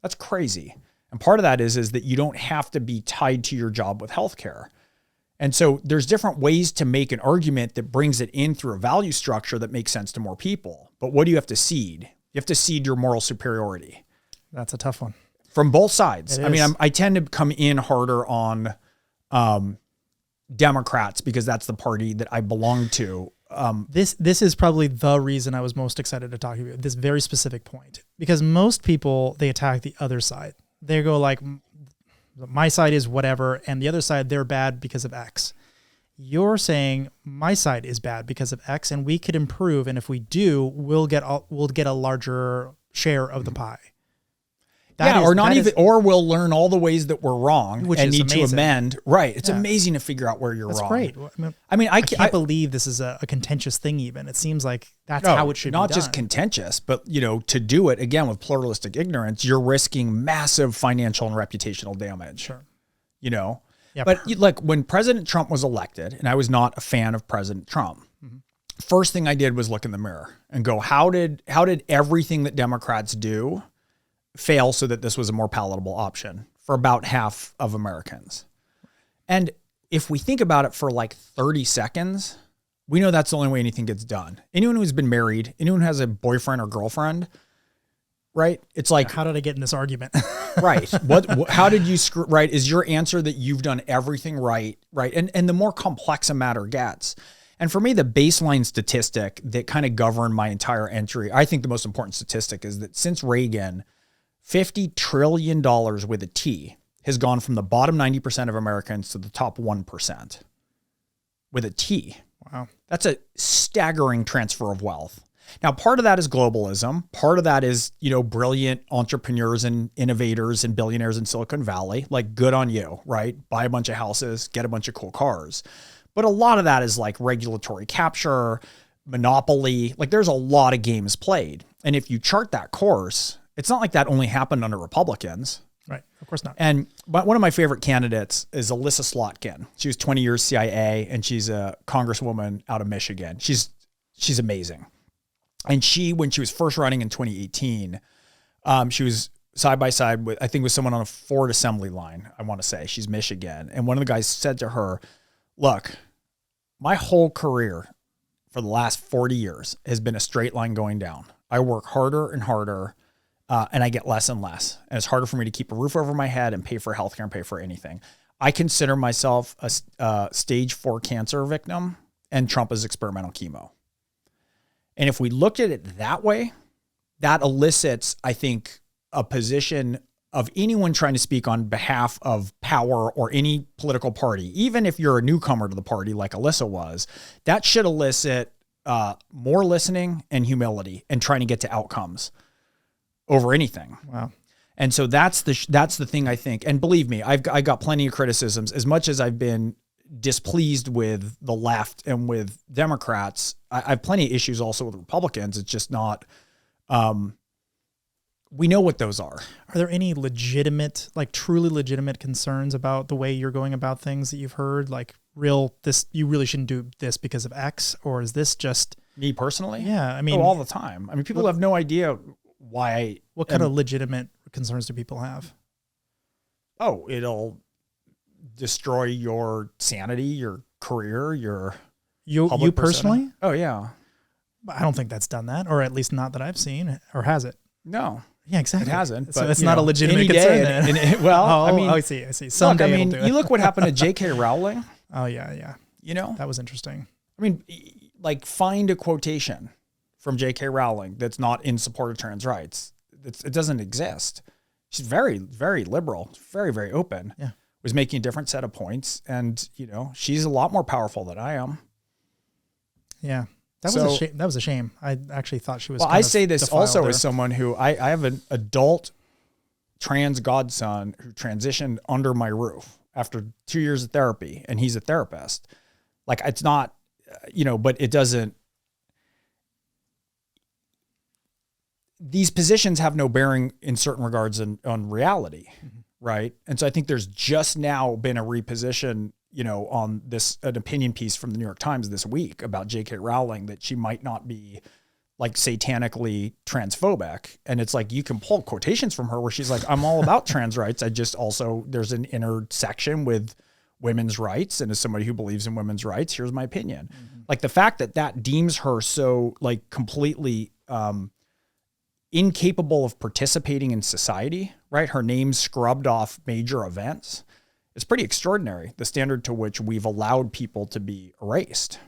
That's crazy. And part of that is that you don't have to be tied to your job with healthcare. And so there's different ways to make an argument that brings it in through a value structure that makes sense to more people. But what do you have to cede? You have to cede your moral superiority. That's a tough one. From both sides. I mean, I tend to come in harder on Democrats because that's the party that I belong to. This is probably the reason I was most excited to talk to you, this very specific point. Because most people, they attack the other side. They go like, my side is whatever, and the other side, they're bad because of X. You're saying my side is bad because of X, and we could improve, and if we do, we'll get a larger share of the pie. Or we'll learn all the ways that we're wrong and need to amend. Right. It's amazing to figure out where you're wrong. That's great. I can't believe this is a contentious thing even. It seems like that's how it should be done. Not just contentious, but to do it again with pluralistic ignorance, you're risking massive financial and reputational damage. Sure. Yeah. But like when President Trump was elected, and I was not a fan of President Trump, first thing I did was look in the mirror and go, how did everything that Democrats do fail so that this was a more palatable option for about half of Americans? And if we think about it for like 30 seconds, we know that's the only way anything gets done. Anyone who's been married, anyone who has a boyfriend or girlfriend, right? It's like, how did I get in this argument? Right. How did you screw, right? Is your answer that you've done everything right? Right. And the more complex a matter gets. And for me, the baseline statistic that kind of governed my entire entry, I think the most important statistic is that since Reagan, $50 trillion with a T has gone from the bottom 90% of Americans to the top 1% with a T. Wow. That's a staggering transfer of wealth. Now, part of that is globalism. Part of that is, brilliant entrepreneurs and innovators and billionaires in Silicon Valley. Like, good on you, right? Buy a bunch of houses, get a bunch of cool cars. But a lot of that is like regulatory capture, monopoly. Like, there's a lot of games played. And if you chart that course, it's not like that only happened under Republicans. Right. Of course not. And but one of my favorite candidates is Alyssa Slotkin. She was 20 years CIA, and she's a congresswoman out of Michigan. She's amazing. And when she was first running in 2018, she was side by side with someone on a Ford assembly line, I want to say. She's Michigan. And one of the guys said to her, look, my whole career for the last 40 years has been a straight line going down. I work harder and harder. And I get less and less. And it's harder for me to keep a roof over my head and pay for healthcare and pay for anything. I consider myself a stage 4 cancer victim, and Trump is experimental chemo. And if we looked at it that way, that elicits, I think, a position of anyone trying to speak on behalf of power or any political party, even if you're a newcomer to the party like Alyssa was, that should elicit more listening and humility and trying to get to outcomes over anything. Wow. And so that's the thing, I think. And believe me, I got plenty of criticisms. As much as I've been displeased with the left and with Democrats, I have plenty of issues also with Republicans. It's just not, we know what those are. Are there any legitimate, like truly legitimate concerns about the way you're going about things that you've heard? Like you really shouldn't do this because of X, or is this just me personally? Yeah. I mean, all the time. I mean, people have no idea why. What kind of legitimate concerns do people have? Oh, it'll destroy your sanity, your career, your You public personally? persona. Oh yeah. I don't think that's done that, or at least not that I've seen, or has it? No. Yeah, exactly. It hasn't. So but, it's not a legitimate concern. I mean, I see. Someday it'll do it. you look what happened to J.K. Rowling. Oh yeah. That was interesting. I mean, like find a quotation from J.K. Rowling that's not in support of trans rights. It doesn't exist. She's very, very liberal, very, very open. Yeah. Was making a different set of points, and she's a lot more powerful than I am. Yeah. That was a shame. I actually thought she was. Well, I say this also as someone who I have an adult trans godson who transitioned under my roof after 2 years of therapy, and he's a therapist. Like it's not, but it doesn't. These positions have no bearing in certain regards on reality, right? And so I think there's just now been a reposition. On an opinion piece from the New York Times this week about J.K. Rowling that she might not be like satanically transphobic. And it's like, you can pull quotations from her where she's like, I'm all about trans rights. I just also, there's an intersection with women's rights. And as somebody who believes in women's rights, here's my opinion. Like the fact that deems her so like completely incapable of participating in society, right? Her name's scrubbed off major events. It's pretty extraordinary, the standard to which we've allowed people to be erased.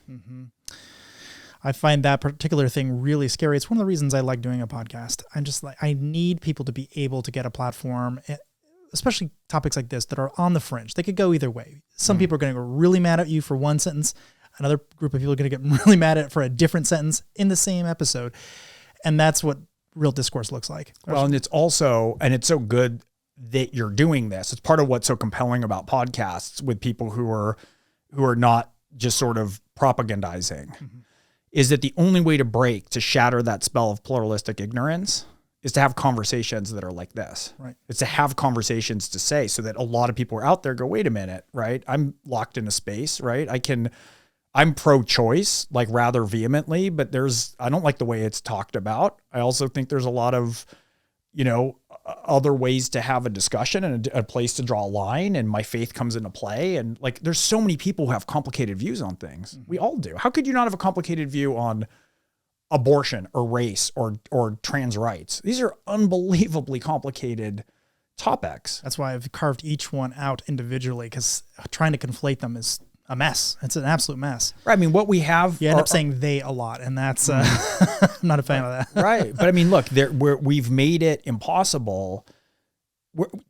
I find that particular thing really scary. It's one of the reasons I like doing a podcast. I'm just like, I need people to be able to get a platform, especially topics like this that are on the fringe. They could go either way. Some people are going to go really mad at you for one sentence. Another group of people are going to get really mad at it for a different sentence in the same episode. And that's what real discourse looks like. Well, and it's so good that you're doing this. It's part of what's so compelling about podcasts with people who are not just sort of propagandizing, is that the only way to shatter that spell of pluralistic ignorance is to have conversations that are like this. Right. It's to have conversations to say so that a lot of people are out there go, wait a minute, right? I'm locked in a space, right? I'm pro-choice, like rather vehemently, but I don't like the way it's talked about. I also think there's a lot of, other ways to have a discussion and a place to draw a line, and my faith comes into play. And like, there's so many people who have complicated views on things. We all do. How could you not have a complicated view on abortion or race or trans rights? These are unbelievably complicated topics. That's why I've carved each one out individually, because trying to conflate them is a mess. It's an absolute mess. Right. I mean, what we have, you end up saying they a lot, and that's I'm not a fan of that. Right. But I mean, look, we've made it impossible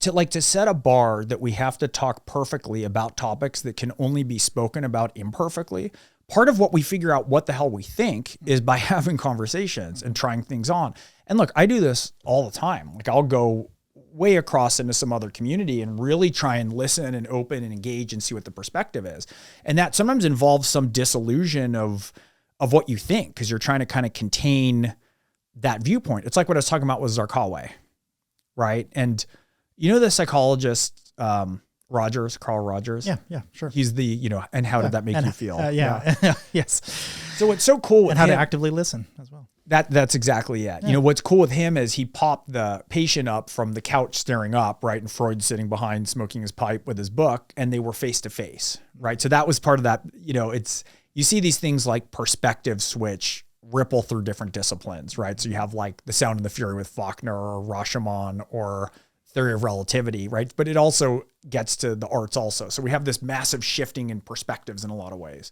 to set a bar that we have to talk perfectly about topics that can only be spoken about imperfectly. Part of what we figure out what the hell we think is by having conversations and trying things on. And look, I do this all the time. Like I'll go way across into some other community and really try and listen and open and engage and see what the perspective is. And that sometimes involves some disillusion of what you think, because you're trying to kind of contain that viewpoint. It's like what I was talking about with Zarqawi, right? And the psychologist, Carl Rogers? Yeah, sure. He's the, and how did that make you feel? Yes. So what's so cool with and how him, to actively listen as well. That's exactly it. Yeah. What's cool with him is he popped the patient up from the couch staring up, right? And Freud sitting behind smoking his pipe with his book, and they were face to face, right? So that was part of that, you see these things like perspective switch ripple through different disciplines, right? So you have like The Sound and the Fury with Faulkner or Rashomon or Theory of Relativity, right? But it also gets to the arts also. So we have this massive shifting in perspectives in a lot of ways.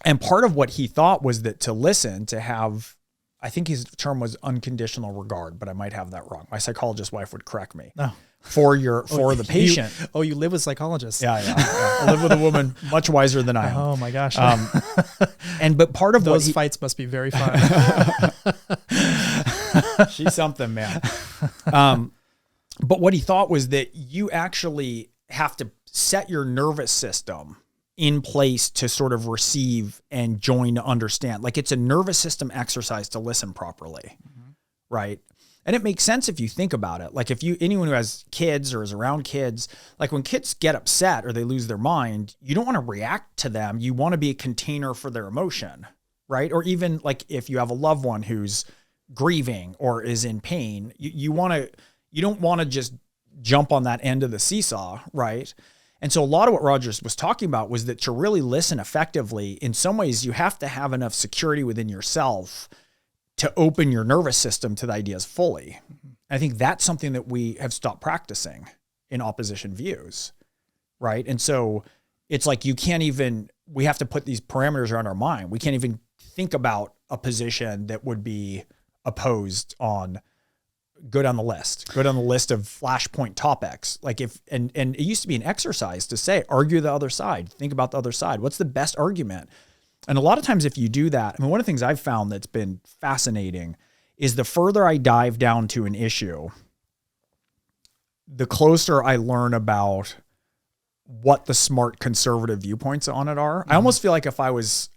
And part of what he thought was that to listen, to have, I think his term was unconditional regard, but I might have that wrong. My psychologist wife would correct me. No. For the patient. You live with psychologists. Yeah. I live with a woman much wiser than I am. Oh my gosh. But part of those fights must be very fun. She's something, man. But what he thought was that you actually have to set your nervous system in place to sort of receive and join to understand. Like it's a nervous system exercise to listen properly, right? And it makes sense if you think about it. Like anyone who has kids or is around kids, like when kids get upset or they lose their mind, you don't want to react to them. You want to be a container for their emotion, right? Or even like if you have a loved one who's grieving or is in pain, you don't want to just jump on that end of the seesaw, right? And so a lot of what Rogers was talking about was that to really listen effectively, in some ways, you have to have enough security within yourself to open your nervous system to the ideas fully. I think that's something that we have stopped practicing in opposition views, right? And so it's like we have to put these parameters around our mind. We can't even think about a position that would be opposed on, go down the list of flashpoint topics. Like and it used to be an exercise to say, argue the other side, think about the other side. What's the best argument? And a lot of times if you do that, I mean, one of the things I've found that's been fascinating is the further I dive down to an issue, the closer I learn about what the smart conservative viewpoints on it are. I almost feel like if I was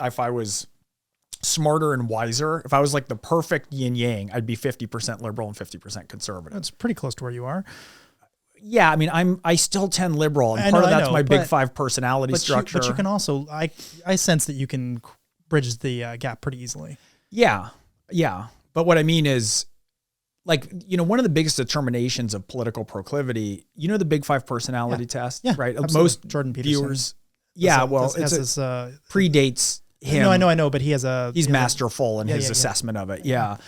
smarter and wiser, if I was like the perfect yin yang, I'd be 50% liberal and 50% conservative. That's pretty close to where you are. Yeah, I mean, I still tend liberal, and part of that's my big five personality structure. But you can also, I sense that you can bridge the gap pretty easily. Yeah. But what I mean is, like, one of the biggest determinations of political proclivity, the big five personality test, right? Absolutely. Most Jordan Peterson viewers. Predates him. I know, but he's masterful in his assessment of it. Yeah.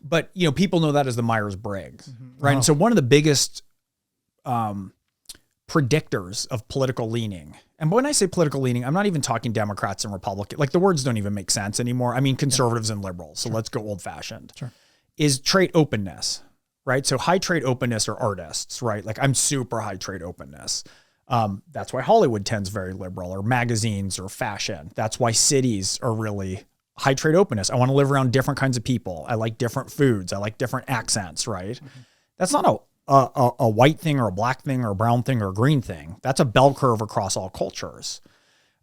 But, people know that as the Myers-Briggs, right? And so one of the biggest predictors of political leaning, and when I say political leaning, I'm not even talking Democrats and Republicans. Like, the words don't even make sense anymore. I mean, conservatives and liberals. So let's go old fashioned. Sure. Is trait openness, right? So high trait openness are artists, right? Like, I'm super high trait openness. That's why Hollywood tends very liberal, or magazines, or fashion. That's why cities are really high trait openness. I want to live around different kinds of people. I like different foods. I like different accents, right? That's not a white thing or a black thing or a brown thing or a green thing. That's a bell curve across all cultures.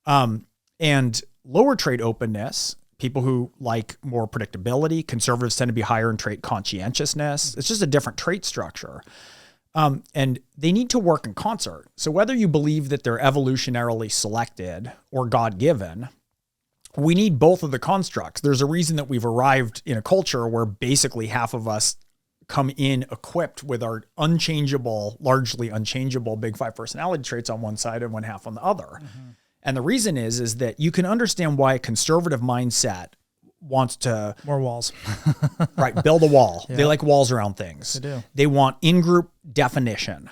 And lower trait openness, people who like more predictability, conservatives tend to be higher in trait conscientiousness. It's just a different trait structure. And they need to work in concert. So whether you believe that they're evolutionarily selected or God-given, we need both of the constructs. There's a reason that we've arrived in a culture where basically half of us come in equipped with our largely unchangeable big five personality traits on one side and one half on the other. And the reason is that you can understand why a conservative mindset wants to more walls, right? Build a wall. Yeah. They like walls around things. They do. They want in-group definition.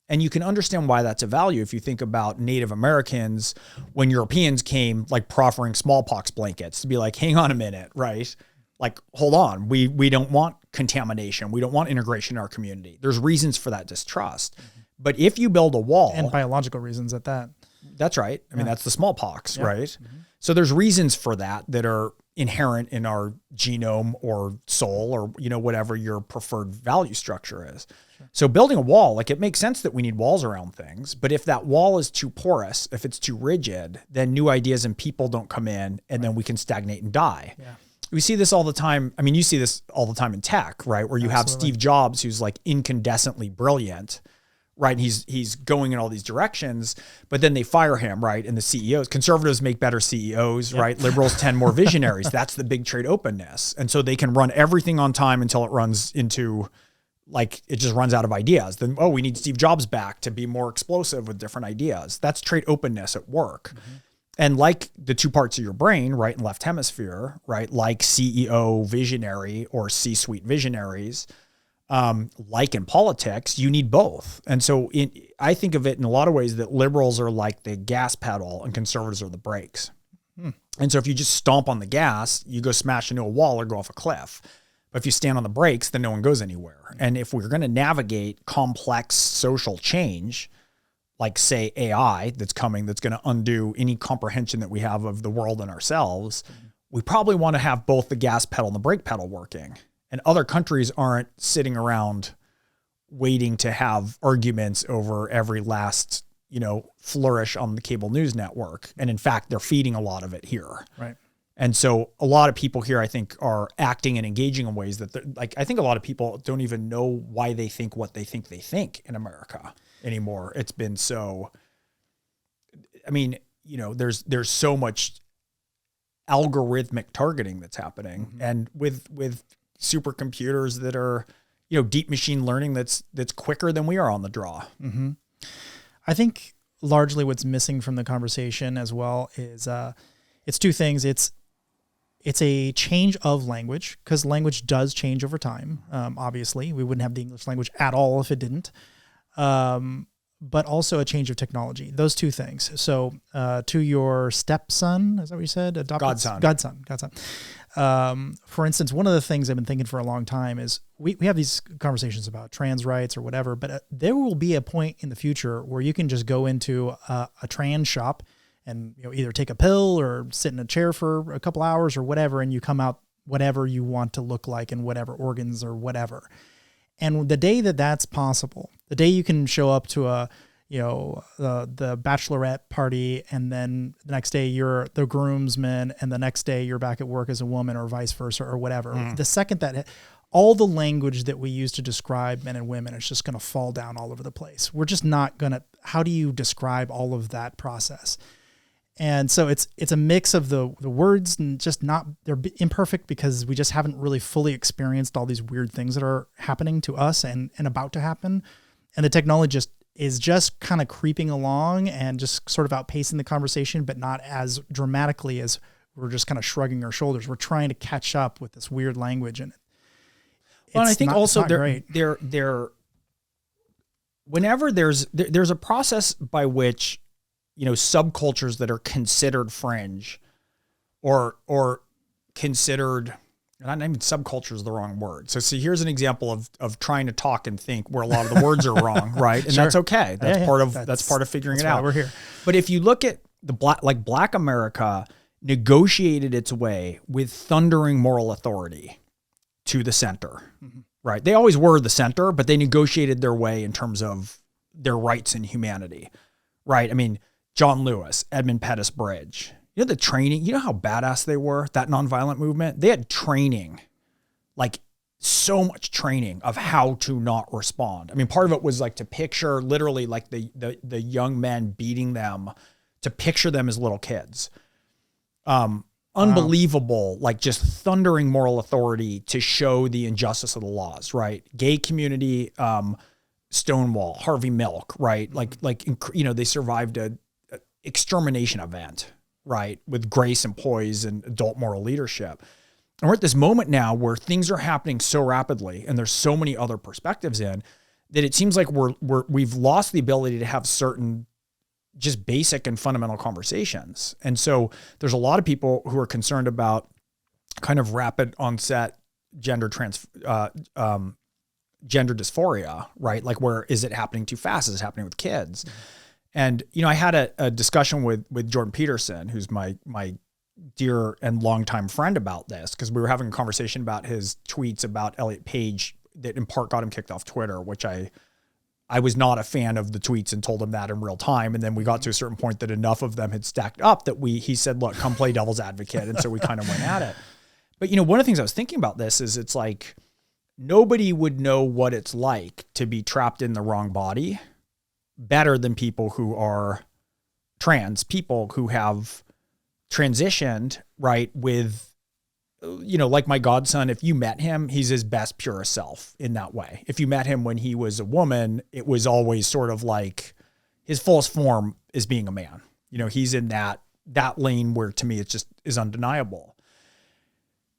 And you can understand why that's a value if you think about Native Americans when Europeans came, like proffering smallpox blankets to be like, hang on a minute, right? Like, hold on, we don't want contamination. We don't want integration in our community. There's reasons for that distrust. But if you build a wall, and biological reasons at that. That's right. I mean, that's the smallpox, right? So there's reasons for that are inherent in our genome or soul or, whatever your preferred value structure is. Sure. So building a wall, like, it makes sense that we need walls around things, but if that wall is too porous, if it's too rigid, then new ideas and people don't come in, and then we can stagnate and die. Yeah. We see this all the time. I mean, you see this all the time in tech, right? Where you have Steve Jobs, who's like incandescently brilliant, right? And he's going in all these directions, but then they fire him, right? And the CEOs, conservatives make better CEOs, right? Liberals tend more visionaries. That's the big trait openness. And so they can run everything on time until it runs into, like, it just runs out of ideas. Then, we need Steve Jobs back to be more explosive with different ideas. That's trait openness at work. And like the two parts of your brain, right and left hemisphere, right, like CEO visionary or C-suite visionaries, like in politics, you need both. And so I think of it in a lot of ways that liberals are like the gas pedal and conservatives are the brakes. And so if you just stomp on the gas, you go smash into a wall or go off a cliff. But if you stand on the brakes, then no one goes anywhere. And if we're going to navigate complex social change, like, say, AI that's coming, that's going to undo any comprehension that we have of the world and ourselves, we probably want to have both the gas pedal and the brake pedal working. And other countries aren't sitting around waiting to have arguments over every last, flourish on the cable news network. And in fact, they're feeding a lot of it here. Right. And so a lot of people here, I think, are acting and engaging in ways that, like, I think a lot of people don't even know why they think what they think in America anymore. It's been so, I mean, there's so much algorithmic targeting that's happening, and with supercomputers that are, deep machine learning that's quicker than we are on the draw. I think largely what's missing from the conversation as well is it's two things. It's a change of language, because language does change over time. Obviously, we wouldn't have the English language at all if it didn't. But also a change of technology. Those two things. So to your stepson, is that what you said? Godson. For instance, one of the things I've been thinking for a long time is we have these conversations about trans rights or whatever, but there will be a point in the future where you can just go into a trans shop and either take a pill or sit in a chair for a couple hours or whatever, and you come out whatever you want to look like and whatever organs or whatever. And the day that that's possible, the day you can show up to the bachelorette party, and then the next day you're the groomsman, and the next day you're back at work as a woman, or vice versa, or whatever. The second that all the language that we use to describe men and women is just going to fall down all over the place. We're just not going to, how do you describe all of that process? And so it's a mix of the words, and just not, they're imperfect because we just haven't really fully experienced all these weird things that are happening to us and about to happen. And the technology is just kind of creeping along and just sort of outpacing the conversation, but not as dramatically as we're just kind of shrugging our shoulders. We're trying to catch up with this weird language. And I think also whenever there's a process by which, subcultures that are considered fringe or considered, not even subculture is the wrong word. So see, here's an example of trying to talk and think where a lot of the words are wrong, right? And that's okay. That's part of figuring it out. We're here. But if you look at the Black America negotiated its way with thundering moral authority to the center, right? They always were the center, but they negotiated their way in terms of their rights and humanity, right? I mean, John Lewis, Edmund Pettus Bridge, the training, how badass they were, that nonviolent movement. They had training, like so much training of how to not respond. I mean, part of it was like to picture literally like the young men beating them, to picture them as little kids. Unbelievable, like just thundering moral authority to show the injustice of the laws, right? Gay community, Stonewall, Harvey Milk, right? They survived a extermination event, right? With grace and poise and adult moral leadership. And we're at this moment now where things are happening so rapidly, and there's so many other perspectives in, that it seems like we've lost the ability to have certain just basic and fundamental conversations. And so there's a lot of people who are concerned about kind of rapid onset gender dysphoria, right? Like, where is it happening too fast? Is it happening with kids? And, I had a discussion with Jordan Peterson, who's my dear and longtime friend, about this, because we were having a conversation about his tweets about Elliot Page that in part got him kicked off Twitter, which I was not a fan of the tweets and told him that in real time. And then we got to a certain point that enough of them had stacked up that he said, look, come play devil's advocate. And so we kind of went at it. But, one of the things I was thinking about this is, it's like, nobody would know what it's like to be trapped in the wrong body better than people who are trans, people who have transitioned, right, with, like my godson. If you met him, he's his best, purest self in that way. If you met him when he was a woman, it was always sort of like his fullest form is being a man. He's in that lane where, to me, it just is undeniable.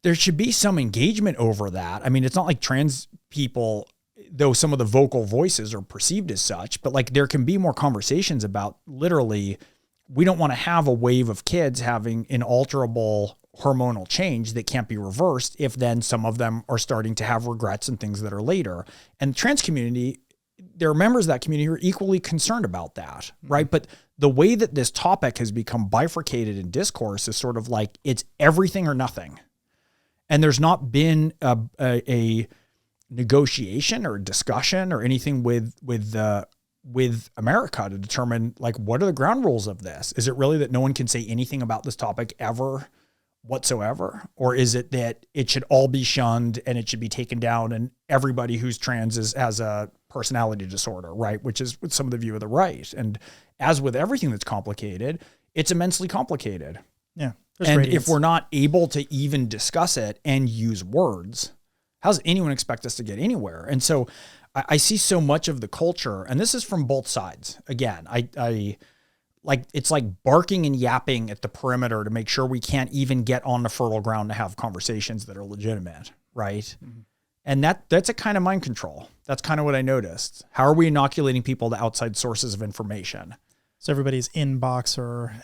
There should be some engagement over that. I mean, it's not like trans people, though some of the vocal voices are perceived as such, but like there can be more conversations about, literally, we don't want to have a wave of kids having inalterable hormonal change that can't be reversed if then some of them are starting to have regrets and things that are later. And the trans community, there are members of that community who are equally concerned about that, right? But the way that this topic has become bifurcated in discourse is sort of like it's everything or nothing. And there's not been a negotiation or discussion or anything with America to determine, like, what are the ground rules of this? Is it really that no one can say anything about this topic ever whatsoever? Or is it that it should all be shunned and it should be taken down and everybody who's trans has a personality disorder, right? Which is some of the view of the right. And as with everything that's complicated, it's immensely complicated. Yeah. And if we're not able to even discuss it and use words, how does anyone expect us to get anywhere? And so I see so much of the culture, and this is from both sides. Again, like, it's like barking and yapping at the perimeter to make sure we can't even get on the fertile ground to have conversations that are legitimate. Right. Mm-hmm. And that's a kind of mind control. That's kind of what I noticed. How are we inoculating people to outside sources of information? So everybody's inbox or,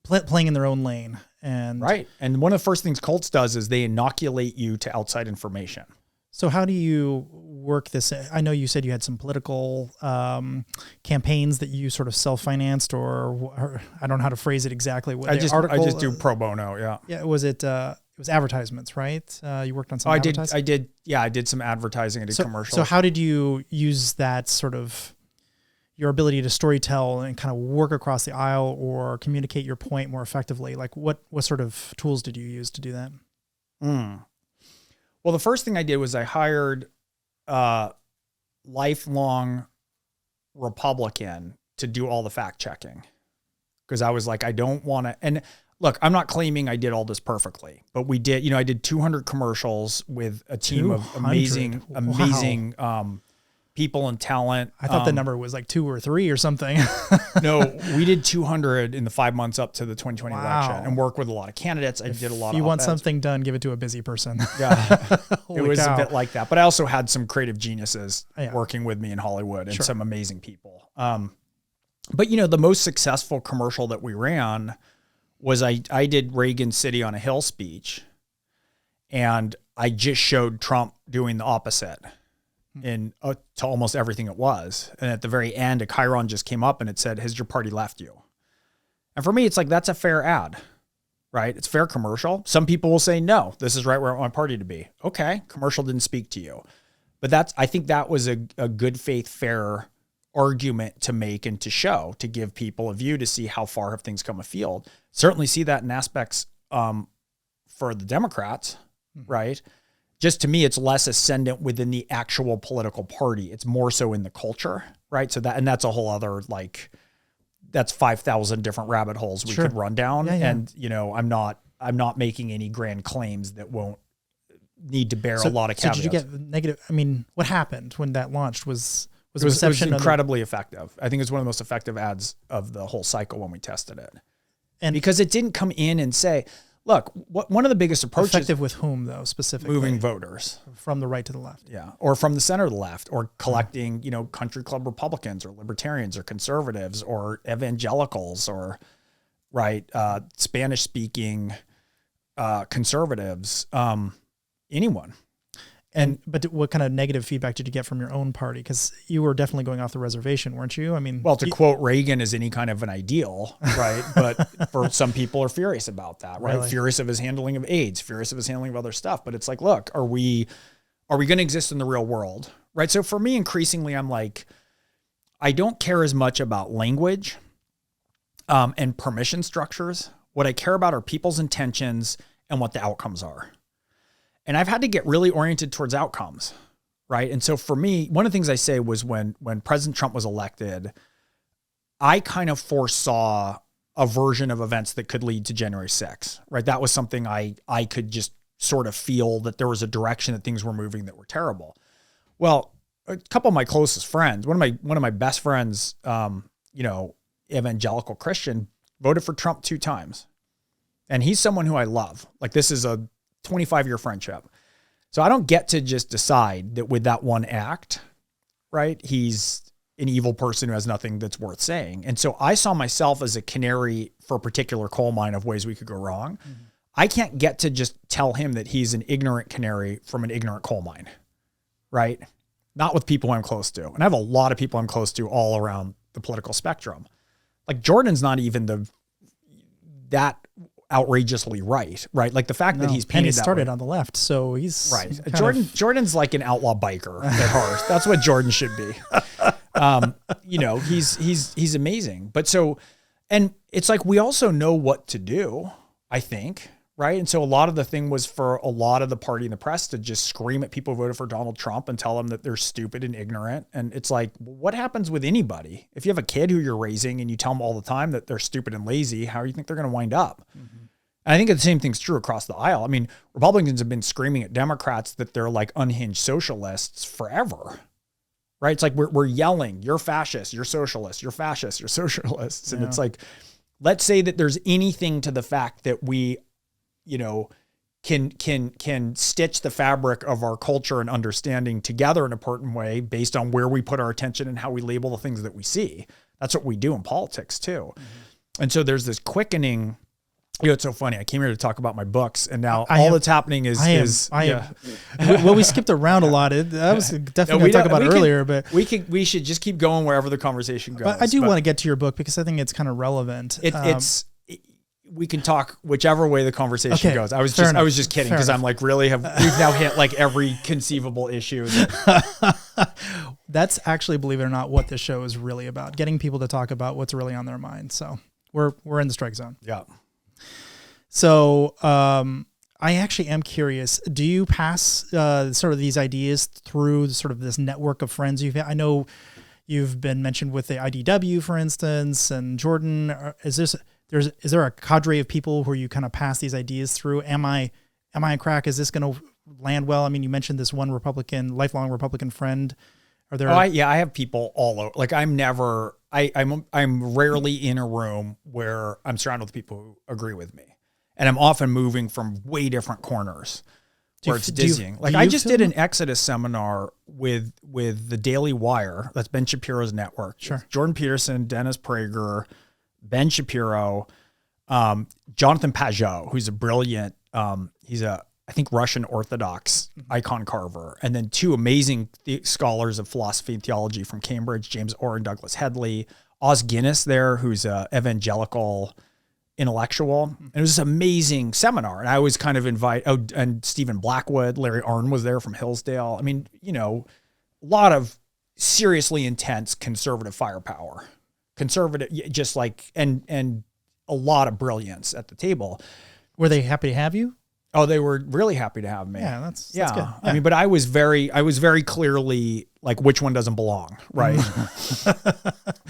playing in their own lane. And right. And one of the first things cults does is they inoculate you to outside information. So how do you work this? I know you said you had some political campaigns that you sort of self-financed, or I don't know how to phrase it exactly. I just do pro bono. Yeah. Yeah. It was advertisements, right? You worked on some advertising? I did. Yeah. I did some advertising. I did commercials. So how did you use that sort of your ability to storytell and kind of work across the aisle or communicate your point more effectively? Like what sort of tools did you use to do that? Well, the first thing I did was I hired a lifelong Republican to do all the fact checking, because I was like, I don't want to. And look, I'm not claiming I did all this perfectly, but we did. I did 200 commercials with a team of amazing people and talent. I thought the number was like 2 or 3 or something. No, we did 200 in the 5 months up to the 2020 election, and worked with a lot of candidates. I did a lot of. If you want something done, give it to a busy person. Yeah, it was a bit like that. But I also had some creative geniuses working with me in Hollywood, and some amazing people. But the most successful commercial that we ran was I did Reagan City on a Hill speech, and I just showed Trump doing the opposite in to almost everything it was. And at the very end, a chyron just came up and it said, "Has your party left you?" And for me, it's like, that's a fair ad, right? It's fair commercial. Some people will say, no, this is right where I want my party to be. Okay. Commercial didn't speak to you, but I think that was a good faith, fair argument to make and to show, to give people a view to see how far have things come afield. Certainly see that in aspects for the Democrats, right? Just to me, it's less ascendant within the actual political party. It's more so in the culture, right? So that's a whole other, that's 5,000 different rabbit holes we could run down. Yeah, yeah. And, I'm not making any grand claims that won't need to bear a lot of caveats. So did you get negative? I mean, what happened when that launched? Was it was incredibly effective. I think it was one of the most effective ads of the whole cycle when we tested it. And because it didn't come in and say, look, one of the biggest approaches. Effective with whom, though, specifically? Moving voters. From the right to the left. Yeah. Or from the center to the left, or collecting, country club Republicans or libertarians or conservatives or evangelicals or, Spanish speaking conservatives, anyone. But what kind of negative feedback did you get from your own party? Because you were definitely going off the reservation, weren't you? I mean, well, to quote Reagan is any kind of an ideal, right? But for some people are furious about that, right? Really? Furious of his handling of AIDS, furious of his handling of other stuff. But it's like, look, are we going to exist in the real world, right? So for me, increasingly, I'm like, I don't care as much about language and permission structures. What I care about are people's intentions and what the outcomes are. And I've had to get really oriented towards outcomes, right? And so for me, one of the things I say was when President Trump was elected, I kind of foresaw a version of events that could lead to January 6th, right? That was something I could just sort of feel that there was a direction that things were moving that were terrible. Well, a couple of my closest friends, one of my best friends, evangelical Christian, voted for Trump 2 times. And he's someone who I love. Like, this is a 25-year friendship. So I don't get to just decide that with that one act, right, he's an evil person who has nothing that's worth saying. And so I saw myself as a canary for a particular coal mine of ways we could go wrong. Mm-hmm. I can't get to just tell him that he's an ignorant canary from an ignorant coal mine, right? Not with people I'm close to. And I have a lot of people I'm close to all around the political spectrum. Like, Jordan's not even that outrageously right? Like the fact that he's painted and he started on the left, so he's right. Jordan's like an outlaw biker at heart. That's what Jordan should be. He's amazing. But so, and it's like, we also know what to do, I think, right? And so a lot of the thing was for a lot of the party and the press to just scream at people who voted for Donald Trump and tell them that they're stupid and ignorant. And it's like, what happens with anybody? If you have a kid who you're raising and you tell them all the time that they're stupid and lazy, how do you think they're going to wind up? Mm-hmm. And I think the same thing's true across the aisle. I mean, Republicans have been screaming at Democrats that they're like unhinged socialists forever, right? It's like we're yelling, you're fascist, you're socialist, you're fascist, you're socialists. And it's like, let's say that there's anything to the fact that we, can stitch the fabric of our culture and understanding together in an important way based on where we put our attention and how we label the things that we see. That's what we do in politics too. Mm-hmm. And so there's this quickening. It's so funny. I came here to talk about my books, and now that's happening is. Well, we skipped around a lot. I was definitely going to talk about it earlier, but we should just keep going wherever the conversation goes. But I do want to get to your book because I think it's kind of relevant. We can talk whichever way the conversation goes. I was just kidding because I'm like, we've now hit like every conceivable issue. That's actually, believe it or not, what this show is really about: getting people to talk about what's really on their mind. So we're in the strike zone. Yeah. So I actually am curious, do you pass sort of these ideas through sort of this network of friends you've had? I know you've been mentioned with the IDW, for instance, and Jordan. Is there a cadre of people who you kind of pass these ideas through? Am I a crack? Is this going to land well? I mean, you mentioned this one lifelong Republican friend. Are there? I have people all over. Like I'm rarely in a room where I'm surrounded with people who agree with me. And I'm often moving from way different corners where it's dizzying. Like I just did an Exodus seminar with the Daily Wire. That's Ben Shapiro's network. Sure. Jordan Peterson, Dennis Prager, Ben Shapiro, Jonathan Pajot, who's a brilliant, he's I think Russian Orthodox icon carver. And then two amazing scholars of philosophy and theology from Cambridge, James Orr and Douglas Headley. Os Guinness there, who's a evangelical intellectual. And it was this amazing seminar. And I always kind of and Stephen Blackwood, Larry Arnn was there from Hillsdale. I mean, a lot of seriously intense conservative firepower, just like, and a lot of brilliance at the table. Were they happy to have you? Oh, they were really happy to have me. Yeah, that's good. Yeah. I mean, but I was very clearly like, which one doesn't belong, right?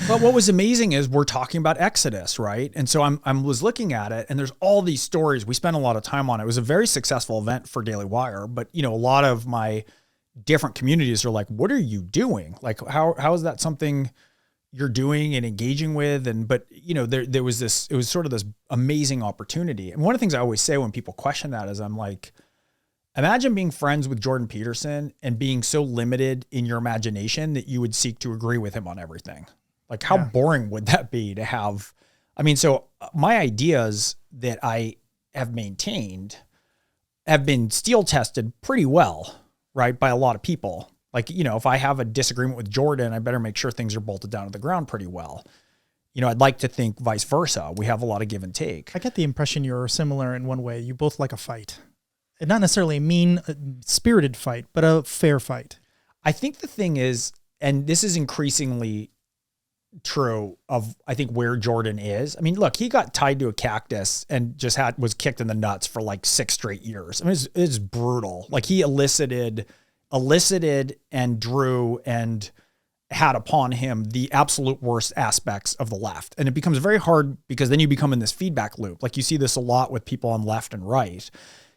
But what was amazing is we're talking about Exodus, right? And so I was looking at it, and there's all these stories. We spent a lot of time on it. It was a very successful event for Daily Wire, but a lot of my different communities are like, what are you doing? Like, how is that something you're doing and engaging with? But there was it was sort of this amazing opportunity. And one of the things I always say when people question that is I'm like, imagine being friends with Jordan Peterson and being so limited in your imagination that you would seek to agree with him on everything. Like how boring would that be to have? I mean, so my ideas that I have maintained have been steel tested pretty well, right? By a lot of people. Like, if I have a disagreement with Jordan, I better make sure things are bolted down to the ground pretty well. I'd like to think vice versa. We have a lot of give and take. I get the impression you're similar in one way. You both like a fight. And not necessarily a mean, spirited fight, but a fair fight. I think the thing is, and this is increasingly true of, I think, where Jordan is. I mean, look, he got tied to a cactus and just was kicked in the nuts for like 6 straight years. I mean, it's brutal. Like he elicited and drew and had upon him the absolute worst aspects of the left. And it becomes very hard because then you become in this feedback loop. Like you see this a lot with people on left and right,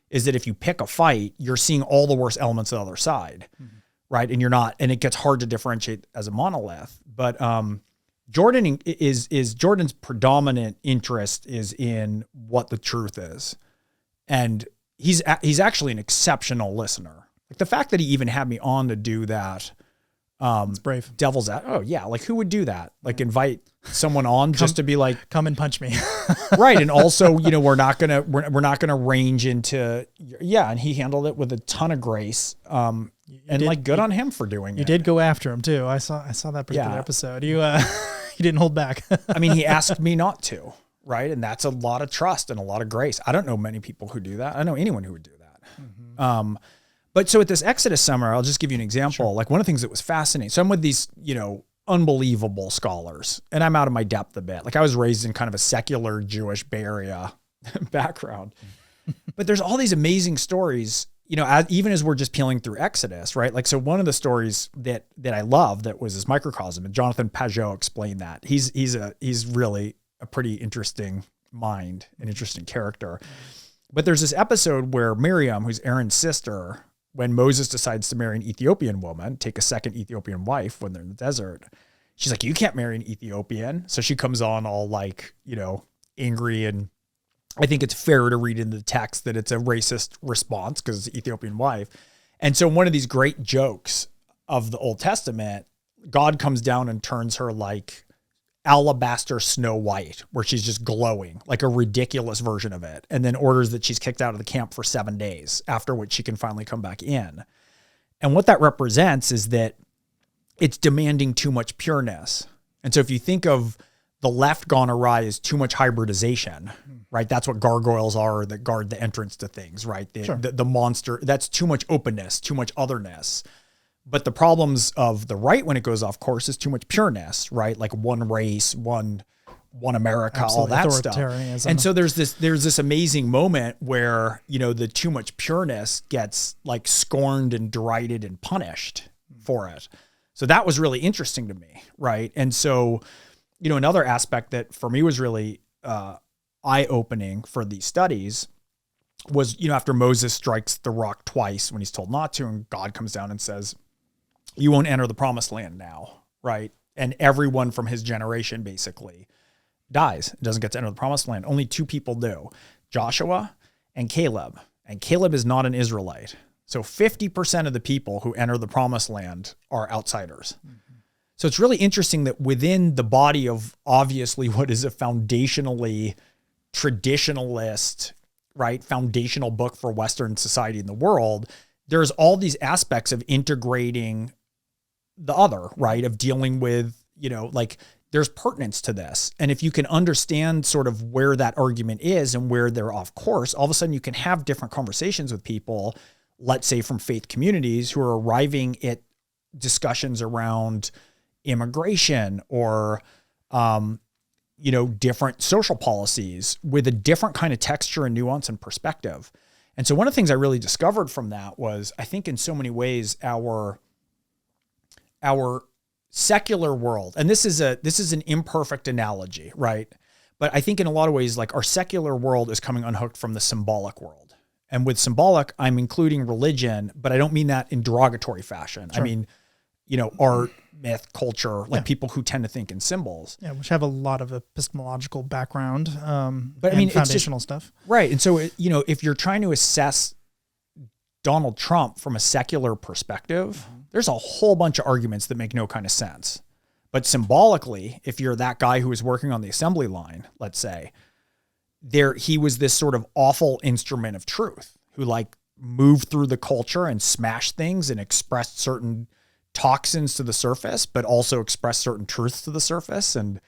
is that if you pick a fight, you're seeing all the worst elements of the other side, right? And and it gets hard to differentiate as a monolith. But Jordan's predominant interest is in what the truth is. And he's actually an exceptional listener. Like the fact that he even had me on to do that, it's brave. Devil's at. Oh yeah. Like who would do that? Like invite someone on just to be like, come and punch me. Right. And also, we're not going to range into, and he handled it with a ton of grace. Good on him for doing it. You did go after him too. I saw that particular episode. You didn't hold back. I mean, he asked me not to, right? And that's a lot of trust and a lot of grace. I don't know many people who do that. I don't know anyone who would do that. Mm-hmm. But so at this Exodus summer, I'll just give you an example. Sure. Like one of the things that was fascinating. So I'm with these, unbelievable scholars, and I'm out of my depth a bit. Like I was raised in kind of a secular Jewish Bay Area background, but there's all these amazing stories, even as we're just peeling through Exodus, right? Like, so one of the stories that I love that was this microcosm, and Jonathan Pajot explained that. He's really a pretty interesting mind, an interesting character. But there's this episode where Miriam, who's Aaron's sister, when Moses decides to marry an Ethiopian woman, take a second Ethiopian wife when they're in the desert, she's like, you can't marry an Ethiopian. So she comes on all like, angry. And I think it's fair to read in the text that it's a racist response because it's an Ethiopian wife. And so one of these great jokes of the Old Testament, God comes down and turns her like alabaster Snow White, where she's just glowing, like a ridiculous version of it, and then orders that she's kicked out of the camp for 7 days, after which she can finally come back in. And what that represents is that it's demanding too much pureness. And so if you think of the left gone awry as too much hybridization, right? That's what gargoyles are that guard the entrance to things, right? The monster, that's too much openness, too much otherness. But the problems of the right when it goes off course is too much pureness, right? Like one race, one America, Absolutely. all that stuff. And so there's this amazing moment where, the too much pureness gets like scorned and derided and punished for it. So that was really interesting to me, right? And so, another aspect that for me was really eye-opening for these studies was, after Moses strikes the rock twice when he's told not to, and God comes down and says, you won't enter the promised land now, right? And everyone from his generation basically dies, doesn't get to enter the promised land. Only 2 people do, Joshua and Caleb. And Caleb is not an Israelite. So 50% of the people who enter the promised land are outsiders. Mm-hmm. So it's really interesting that within the body of obviously what is a foundationally traditionalist, right, foundational book for Western society in the world, there's all these aspects of integrating the other, right, of dealing with, there's pertinence to this. And if you can understand sort of where that argument is and where they're off course, all of a sudden you can have different conversations with people, let's say from faith communities, who are arriving at discussions around immigration or, different social policies with a different kind of texture and nuance and perspective. And so one of the things I really discovered from that was, I think in so many ways, our secular world, and this is an imperfect analogy, right? But I think in a lot of ways, like our secular world is coming unhooked from the symbolic world. And with symbolic, I'm including religion, but I don't mean that in derogatory fashion. Sure. I mean, art, myth, culture, like people who tend to think in symbols. Yeah, which have a lot of epistemological background, but I mean, foundational stuff. Right. And so, if you're trying to assess Donald Trump from a secular perspective, there's a whole bunch of arguments that make no kind of sense. But symbolically, if you're that guy who was working on the assembly line, let's say, he was this sort of awful instrument of truth who like moved through the culture and smashed things and expressed certain toxins to the surface, but also expressed certain truths to the surface and,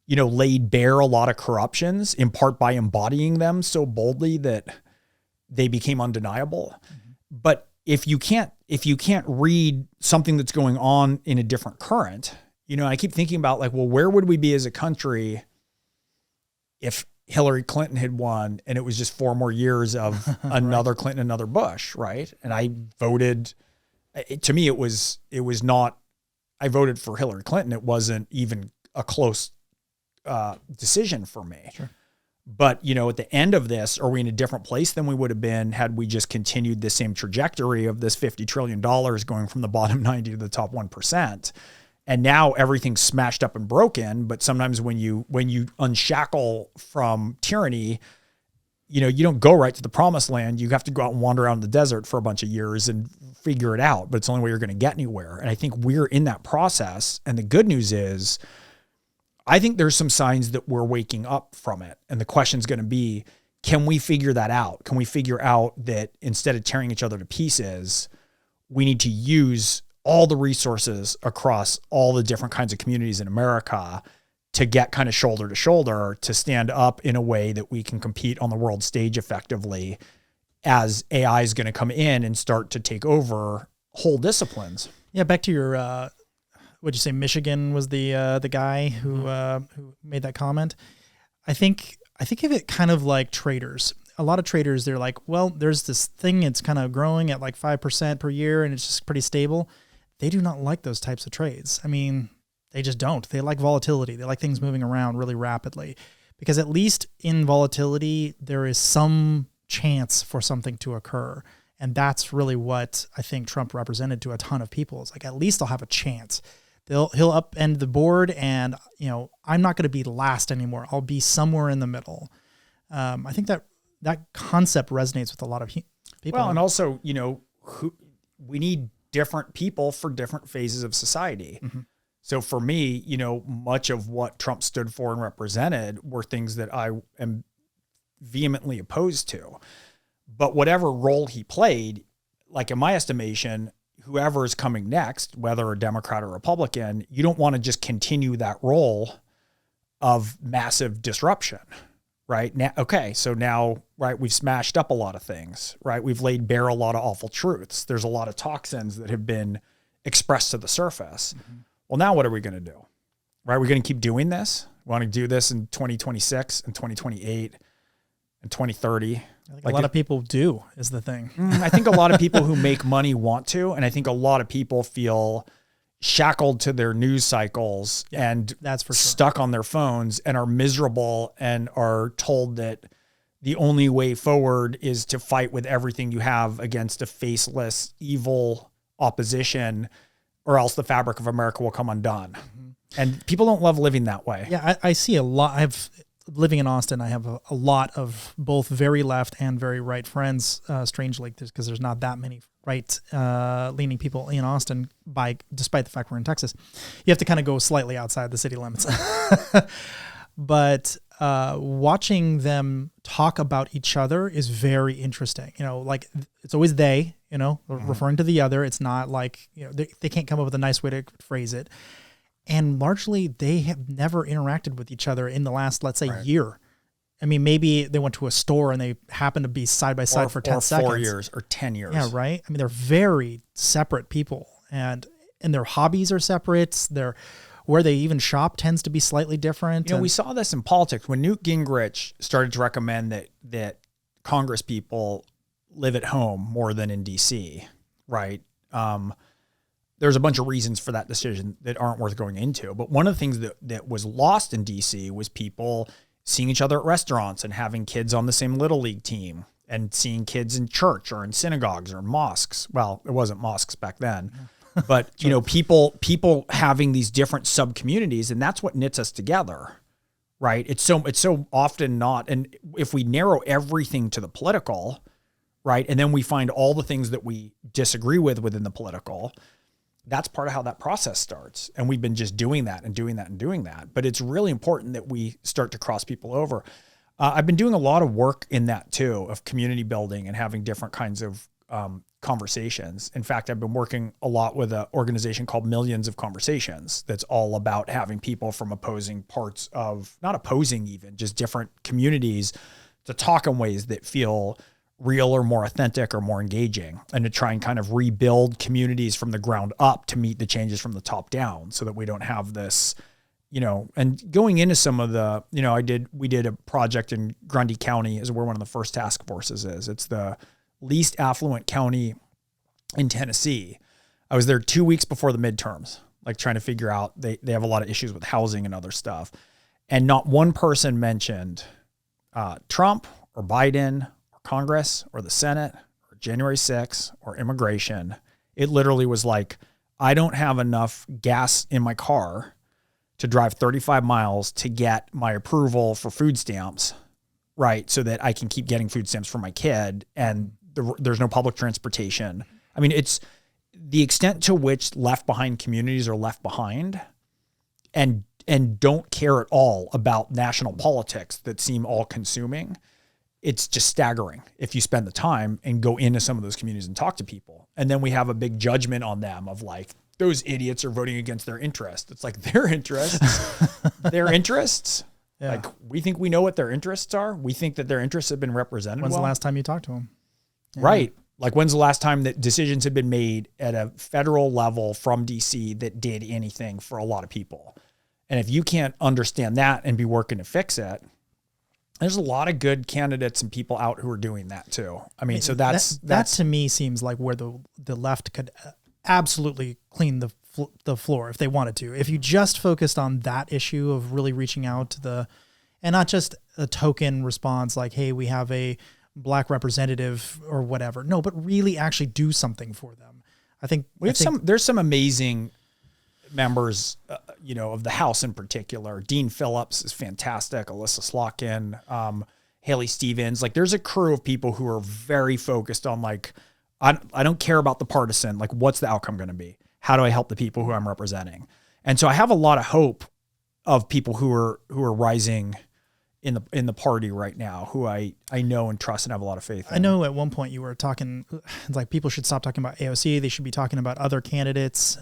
laid bare a lot of corruptions, in part by embodying them so boldly that they became undeniable. Mm-hmm. But if you can't read something that's going on in a different current, I keep thinking about like, well, where would we be as a country if Hillary Clinton had won and it was just 4 more years of another right. Clinton, another Bush, right? And I voted, to me, it was not, I voted for Hillary Clinton. It wasn't even a close decision for me. Sure. But, at the end of this, are we in a different place than we would have been had we just continued the same trajectory of this $50 trillion going from the bottom 90 to the top 1%? And now everything's smashed up and broken. But sometimes when you unshackle from tyranny, you don't go right to the promised land. You have to go out and wander around the desert for a bunch of years and figure it out. But it's the only way you're going to get anywhere. And I think we're in that process. And the good news is, I think there's some signs that we're waking up from it. And the question's going to be, can we figure that out? Can we figure out that instead of tearing each other to pieces, we need to use all the resources across all the different kinds of communities in America to get kind of shoulder to shoulder to stand up in a way that we can compete on the world stage effectively as AI is going to come in and start to take over whole disciplines. Yeah. Back to your, what'd you say? Michigan was the guy who made that comment. I think of it kind of like traders. A lot of traders, they're like, well, there's this thing, it's kind of growing at like 5% per year and it's just pretty stable. They do not like those types of trades. I mean, they just don't. They like volatility. They like things moving around really rapidly because at least in volatility, there is some chance for something to occur. And that's really what I think Trump represented to a ton of people. It's like, at least I'll have a chance. He'll upend the board, and I'm not going to be last anymore. I'll be somewhere in the middle. I think that concept resonates with a lot of people. Well, and also, we need different people for different phases of society. Mm-hmm. So for me, much of what Trump stood for and represented were things that I am vehemently opposed to. But whatever role he played, like in my estimation, whoever is coming next, whether a Democrat or Republican, you don't want to just continue that role of massive disruption, right? Now, right, we've smashed up a lot of things, right? We've laid bare a lot of awful truths. There's a lot of toxins that have been expressed to the surface. Mm-hmm. Well, now what are we going to do? Right? We're going to keep doing this. We want to do this in 2026 and 2028 and 2030. I think a lot of people do, is the thing. I think a lot of people who make money want to, and I think a lot of people feel shackled to their news cycles and that's for sure. Stuck on their phones and are miserable and are told that the only way forward is to fight with everything you have against a faceless, evil opposition, or else the fabric of America will come undone. Mm-hmm. And people don't love living that way. Yeah, I see a lot. Living in Austin, I have a lot of both very left and very right friends, strangely, because there's not that many right-leaning people in Austin, despite the fact we're in Texas. You have to kind of go slightly outside the city limits. But watching them talk about each other is very interesting. Like it's always they, mm-hmm. referring to the other. It's not like, they can't come up with a nice way to phrase it. And largely, they have never interacted with each other in the last, let's say, year. I mean, maybe they went to a store and they happened to be side by side for 10 seconds. 4 years or 10 years. Yeah, right? I mean, they're very separate people. And their hobbies are separate. Where they even shop tends to be slightly different. We saw this in politics. When Newt Gingrich started to recommend that Congress people live at home more than in D.C., right? There's a bunch of reasons for that decision that aren't worth going into. But one of the things that was lost in DC was people seeing each other at restaurants and having kids on the same Little League team and seeing kids in church or in synagogues or in mosques. Well, it wasn't mosques back then, but people having these different sub communities, and that's what knits us together, right? It's so often not. And if we narrow everything to the political, right, and then we find all the things that we disagree with within the political, that's part of how that process starts. And we've been just doing that and doing that and doing that. But it's really important that we start to cross people over. I've been doing a lot of work in that too, of community building and having different kinds of conversations. In fact, I've been working a lot with an organization called Millions of Conversations that's all about having people from opposing parts of, not opposing even, just different communities to talk in ways that feel real or more authentic or more engaging, and to try and kind of rebuild communities from the ground up to meet the changes from the top down, so that we don't have this, and going into some of the, we did a project in Grundy County, is where one of the first task forces is. It's the least affluent county in Tennessee. I was there 2 weeks before the midterms, like trying to figure out, they have a lot of issues with housing and other stuff. And not one person mentioned Trump or Biden, Congress or the Senate or January 6th or immigration. It literally was like, I don't have enough gas in my car to drive 35 miles to get my approval for food stamps, right? So that I can keep getting food stamps for my kid, and there's no public transportation. I mean, it's the extent to which left behind communities are left behind and don't care at all about national politics that seem all consuming. It's just staggering if you spend the time and go into some of those communities and talk to people. And then we have a big judgment on them of like, those idiots are voting against their interests. It's like, their interests. Yeah. Like, we think we know what their interests are. We think that their interests have been represented. When's the last time you talked to them? Yeah. Right. Like, when's the last time that decisions have been made at a federal level from DC that did anything for a lot of people? And if you can't understand that and be working to fix it, there's a lot of good candidates and people out who are doing that too. I mean, so that's to me seems like where the left could absolutely clean the floor if they wanted to. If you just focused on that issue of really reaching out to and not just a token response like, hey, we have a black representative or whatever. No, but really actually do something for them. I think there's some amazing members, of the House in particular. Dean Phillips is fantastic. Alyssa Slotkin, Haley Stevens. Like, there's a crew of people who are very focused on, like, I don't care about the partisan. Like, what's the outcome going to be? How do I help the people who I'm representing? And so I have a lot of hope of people who are rising in the party right now, who I know and trust and have a lot of faith in. I know at one point you were talking, like, people should stop talking about AOC. They should be talking about other candidates.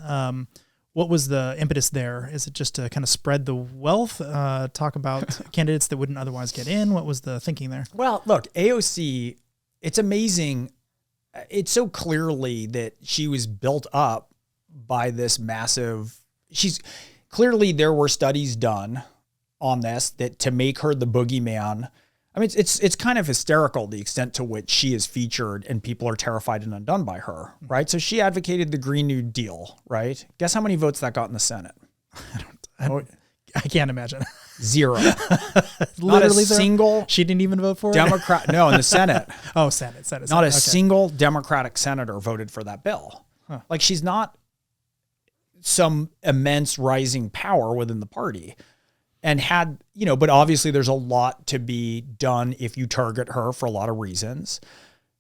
What was the impetus there? Is it just to kind of spread the wealth, talk about candidates that wouldn't otherwise get in? What was the thinking there? Well, look, AOC, it's amazing. It's so clearly that she was built up by this massive, clearly there were studies done on this that to make her the boogeyman. I mean, it's kind of hysterical the extent to which she is featured and people are terrified and undone by her, right? So she advocated the Green New Deal, right? Guess how many votes that got in the Senate? I can't imagine. 0. Literally not a single. She didn't even vote for it? Democrat. No, in the Senate. Oh, Senate. Not a single Democratic senator voted for that bill. Huh. Like, she's not some immense rising power within the party. And had, but obviously there's a lot to be done if you target her for a lot of reasons.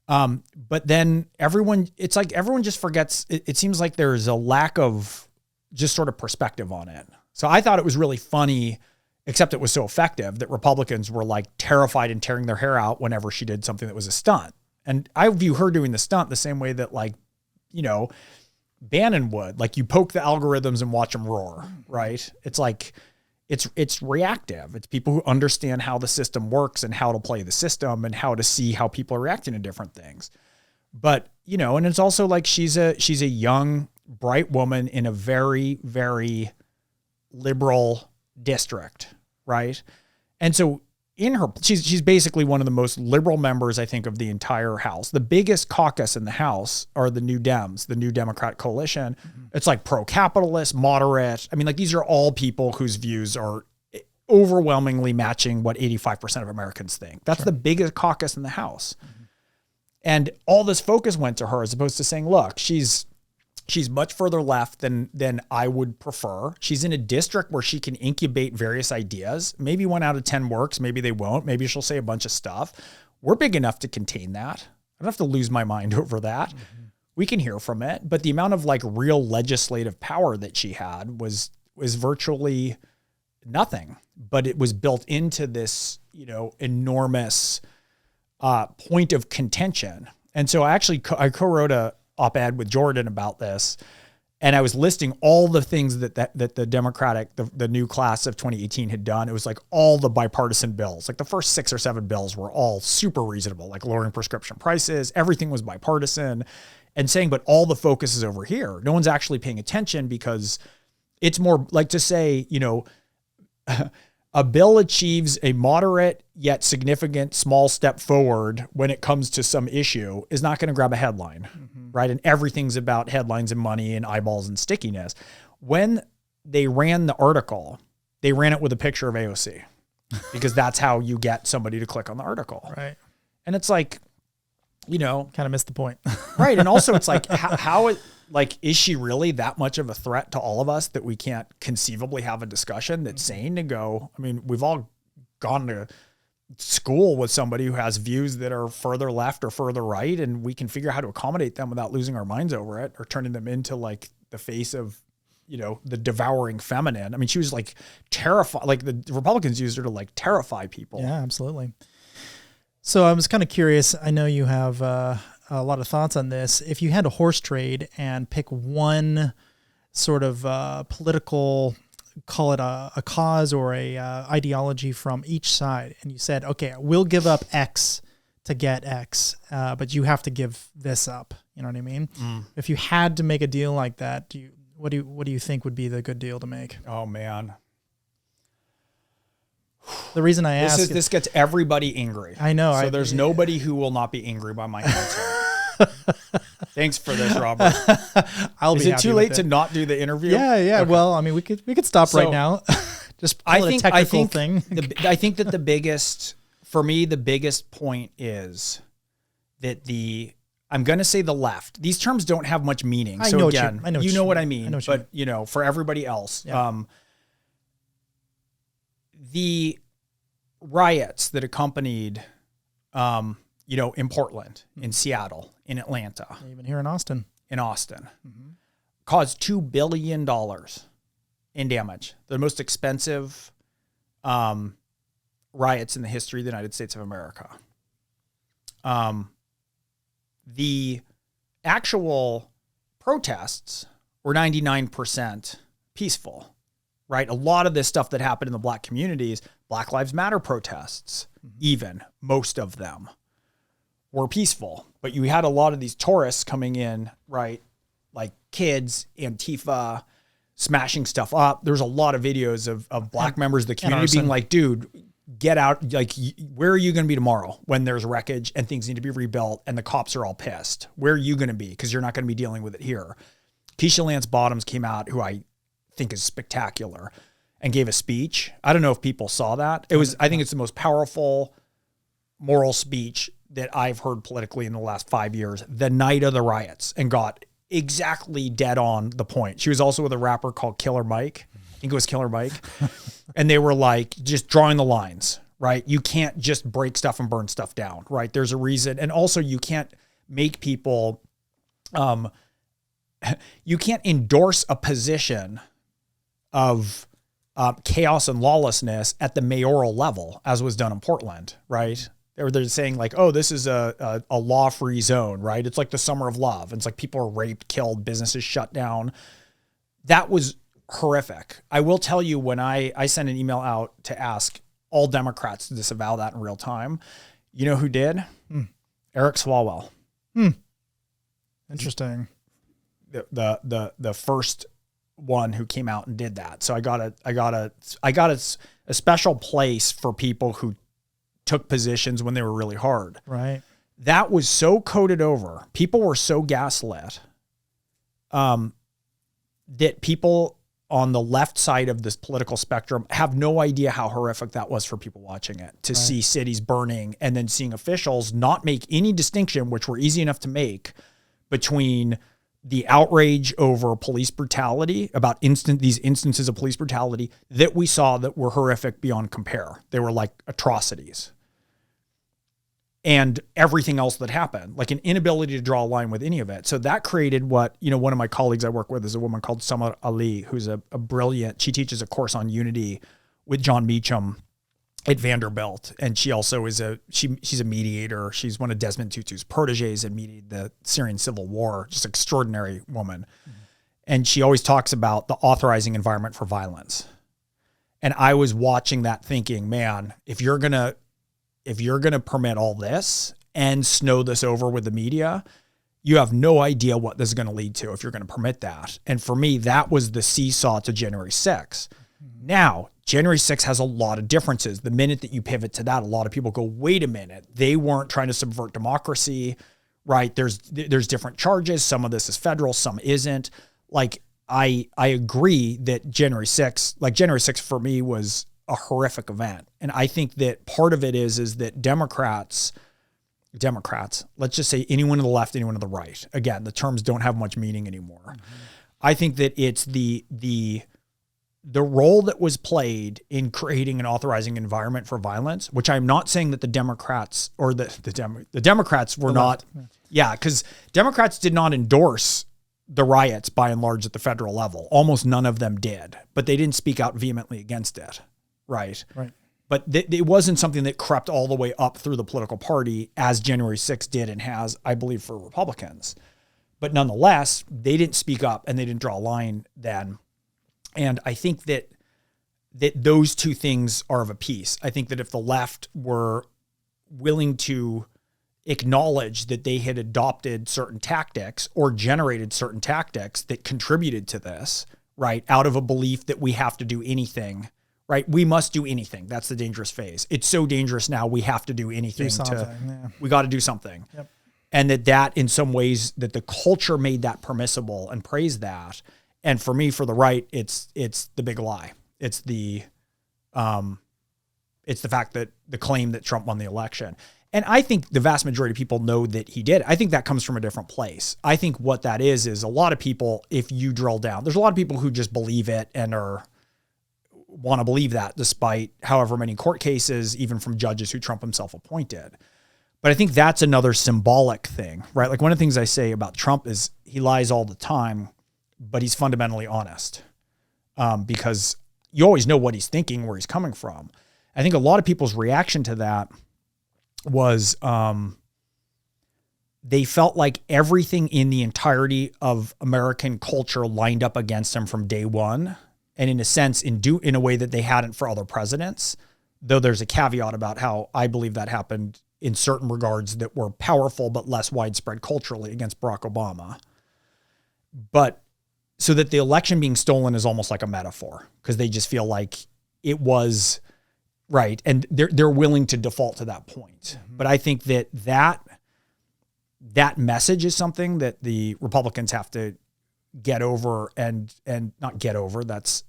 But then everyone just forgets. It seems like there's a lack of just sort of perspective on it. So I thought it was really funny, except it was so effective, that Republicans were like terrified and tearing their hair out whenever she did something that was a stunt. And I view her doing the stunt the same way that, like, Bannon would. Like, you poke the algorithms and watch them roar, right? It's like, it's reactive. It's people who understand how the system works and how to play the system and how to see how people are reacting to different things. But, and it's also like she's a young, bright woman in a very, very liberal district, right? And so she's basically one of the most liberal members, I think, of the entire House. The biggest caucus in the House are the New Dems, the New Democrat Coalition. Mm-hmm. It's like pro-capitalist, moderate. I mean, like, these are all people whose views are overwhelmingly matching what 85% of Americans think. That's the biggest caucus in the House. Mm-hmm. And all this focus went to her, as opposed to saying, look, she's much further left than I would prefer. She's in a district where she can incubate various ideas. Maybe 1 out of 10 works. Maybe they won't. Maybe she'll say a bunch of stuff. We're big enough to contain that. I don't have to lose my mind over that. Mm-hmm. We can hear from it. But the amount of, like, real legislative power that she had was virtually nothing. But it was built into this, enormous point of contention. And so I co-wrote a op-ed with Jordan about this, and I was listing all the things that the Democratic, the new class of 2018 had done. It was like all the bipartisan bills, like the first 6 or 7 bills were all super reasonable, like lowering prescription prices. Everything was bipartisan, and saying, but all the focus is over here. No one's actually paying attention, because it's more like to say, a bill achieves a moderate yet significant small step forward when it comes to some issue is not going to grab a headline, right? And everything's about headlines and money and eyeballs and stickiness. When they ran the article, they ran it with a picture of AOC, because that's how you get somebody to click on the article. Right. And it's like, kind of missed the point. Right. And also it's like, is she really that much of a threat to all of us that we can't conceivably have a discussion that's sane to go? I mean, we've all gone to school with somebody who has views that are further left or further right, and we can figure out how to accommodate them without losing our minds over it or turning them into, like, the face of, the devouring feminine. I mean, she was, like, terrified. Like, the Republicans used her to, like, terrify people. Yeah, absolutely. So I was kind of curious. I know you have a lot of thoughts on this. If you had a horse trade and pick one sort of political, call it a cause or a ideology from each side, and you said, okay, we'll give up X to get X, but you have to give this up. You know what I mean? If you had to make a deal like that, what do you think would be the good deal to make? Oh, man. The reason I ask this gets everybody angry. I know. So there's nobody who will not be angry by my answer. Thanks for this, Robert. Is it too late to not do the interview? Yeah. Okay. Well, I mean, we could stop right now. Just call it a technical thing. I think that the biggest point is I'm going to say the left. These terms don't have much meaning. I so know again, you know what I mean. What but for everybody else, the riots that accompanied, in Portland, in Seattle, in Atlanta, even here in Austin, caused $2 billion in damage. The most expensive riots in the history of the United States of America. The actual protests were 99% peaceful, right? A lot of this stuff that happened in the Black communities, Black Lives Matter protests, even most of them were peaceful. But you had a lot of these tourists coming in, right? Like kids, Antifa, smashing stuff up. There's a lot of videos of Black members of the community being like, dude, get out. Like, where are you going to be tomorrow when there's wreckage and things need to be rebuilt and the cops are all pissed? Where are you going to be? Because you're not going to be dealing with it here. Keisha Lance Bottoms came out, who I think is spectacular, and gave a speech. I don't know if people saw that. I think it's the most powerful moral speech that I've heard politically in the last 5 years, the night of the riots, and got exactly dead on the point. She was also with a rapper called Killer Mike. I think it was Killer Mike. And they were like just drawing the lines, right? You can't just break stuff and burn stuff down, right? There's a reason. And also you can't make people, you can't endorse a position of chaos and lawlessness at the mayoral level, as was done in Portland, right? They're saying like, oh, this is a law-free zone, right? It's like the summer of love. It's like people are raped, killed, businesses shut down. That was horrific. I will tell you, when I sent an email out to ask all Democrats to disavow that in real time, you know who did? Eric Swalwell. Interesting. The first one who came out and did that. So I got a special place for people who took positions when they were really hard. Right. That was so coded over. People were so gaslit that people on the left side of this political spectrum have no idea how horrific that was for people watching it, to see cities burning and then seeing officials not make any distinction, which were easy enough to make, between the outrage over police brutality, about these instances of police brutality that we saw that were horrific beyond compare. They were like atrocities. And everything else that happened, like an inability to draw a line with any of it. So that created what, one of my colleagues I work with is a woman called Summer Ali, who's a brilliant, she teaches a course on unity with John Meacham at Vanderbilt. And she also is she's a mediator. She's one of Desmond Tutu's proteges and mediated the Syrian civil war, just extraordinary woman. And she always talks about the authorizing environment for violence. And I was watching that thinking, man, if you're going to permit all this and snow this over with the media, you have no idea what this is going to lead to if you're going to permit that. And for me, that was the seesaw to January 6th. Now, January 6th has a lot of differences. The minute that you pivot to that, a lot of people go, wait a minute, they weren't trying to subvert democracy, right? There's different charges. Some of this is federal, some isn't. Like, I agree that January 6th for me was a horrific event. And I think that part of it is that Democrats, let's just say anyone to the left, anyone to the right. Again, the terms don't have much meaning anymore. I think that it's the role that was played in creating an authorizing environment for violence, which I'm not saying that the Democrats or the Democrats were not. Yeah, because Democrats did not endorse the riots by and large at the federal level. Almost none of them did, but they didn't speak out vehemently against it. Right. But it wasn't something that crept all the way up through the political party as January 6th did and has, I believe, for Republicans. But nonetheless, they didn't speak up and they didn't draw a line then. And I think that those two things are of a piece. I think that if the left were willing to acknowledge that they had adopted certain tactics or generated certain tactics that contributed to this, right, out of a belief that we have to do anything, right? We must do anything. That's the dangerous phase. It's so dangerous now. We have to do anything. We got to do something. Yep. And that in some ways that the culture made that permissible and praised that. And for me, for the right, it's the big lie. It's the fact that the claim that Trump won the election. And I think the vast majority of people know that he did. I think that comes from a different place. I think what that is a lot of people, if you drill down, there's a lot of people who just believe it and want to believe that despite however many court cases, even from judges who Trump himself appointed. But I think that's another symbolic thing, right? Like one of the things I say about Trump is he lies all the time, but he's fundamentally honest because you always know what he's thinking, where he's coming from. I think a lot of people's reaction to that was they felt like everything in the entirety of American culture lined up against him from day one. And in a sense, in a way that they hadn't for other presidents, though there's a caveat about how I believe that happened in certain regards that were powerful but less widespread culturally against Barack Obama. But so that the election being stolen is almost like a metaphor because they just feel like it was right. And they're willing to default to that point. Mm-hmm. But I think that message is something that the Republicans have to get over and not get over. That's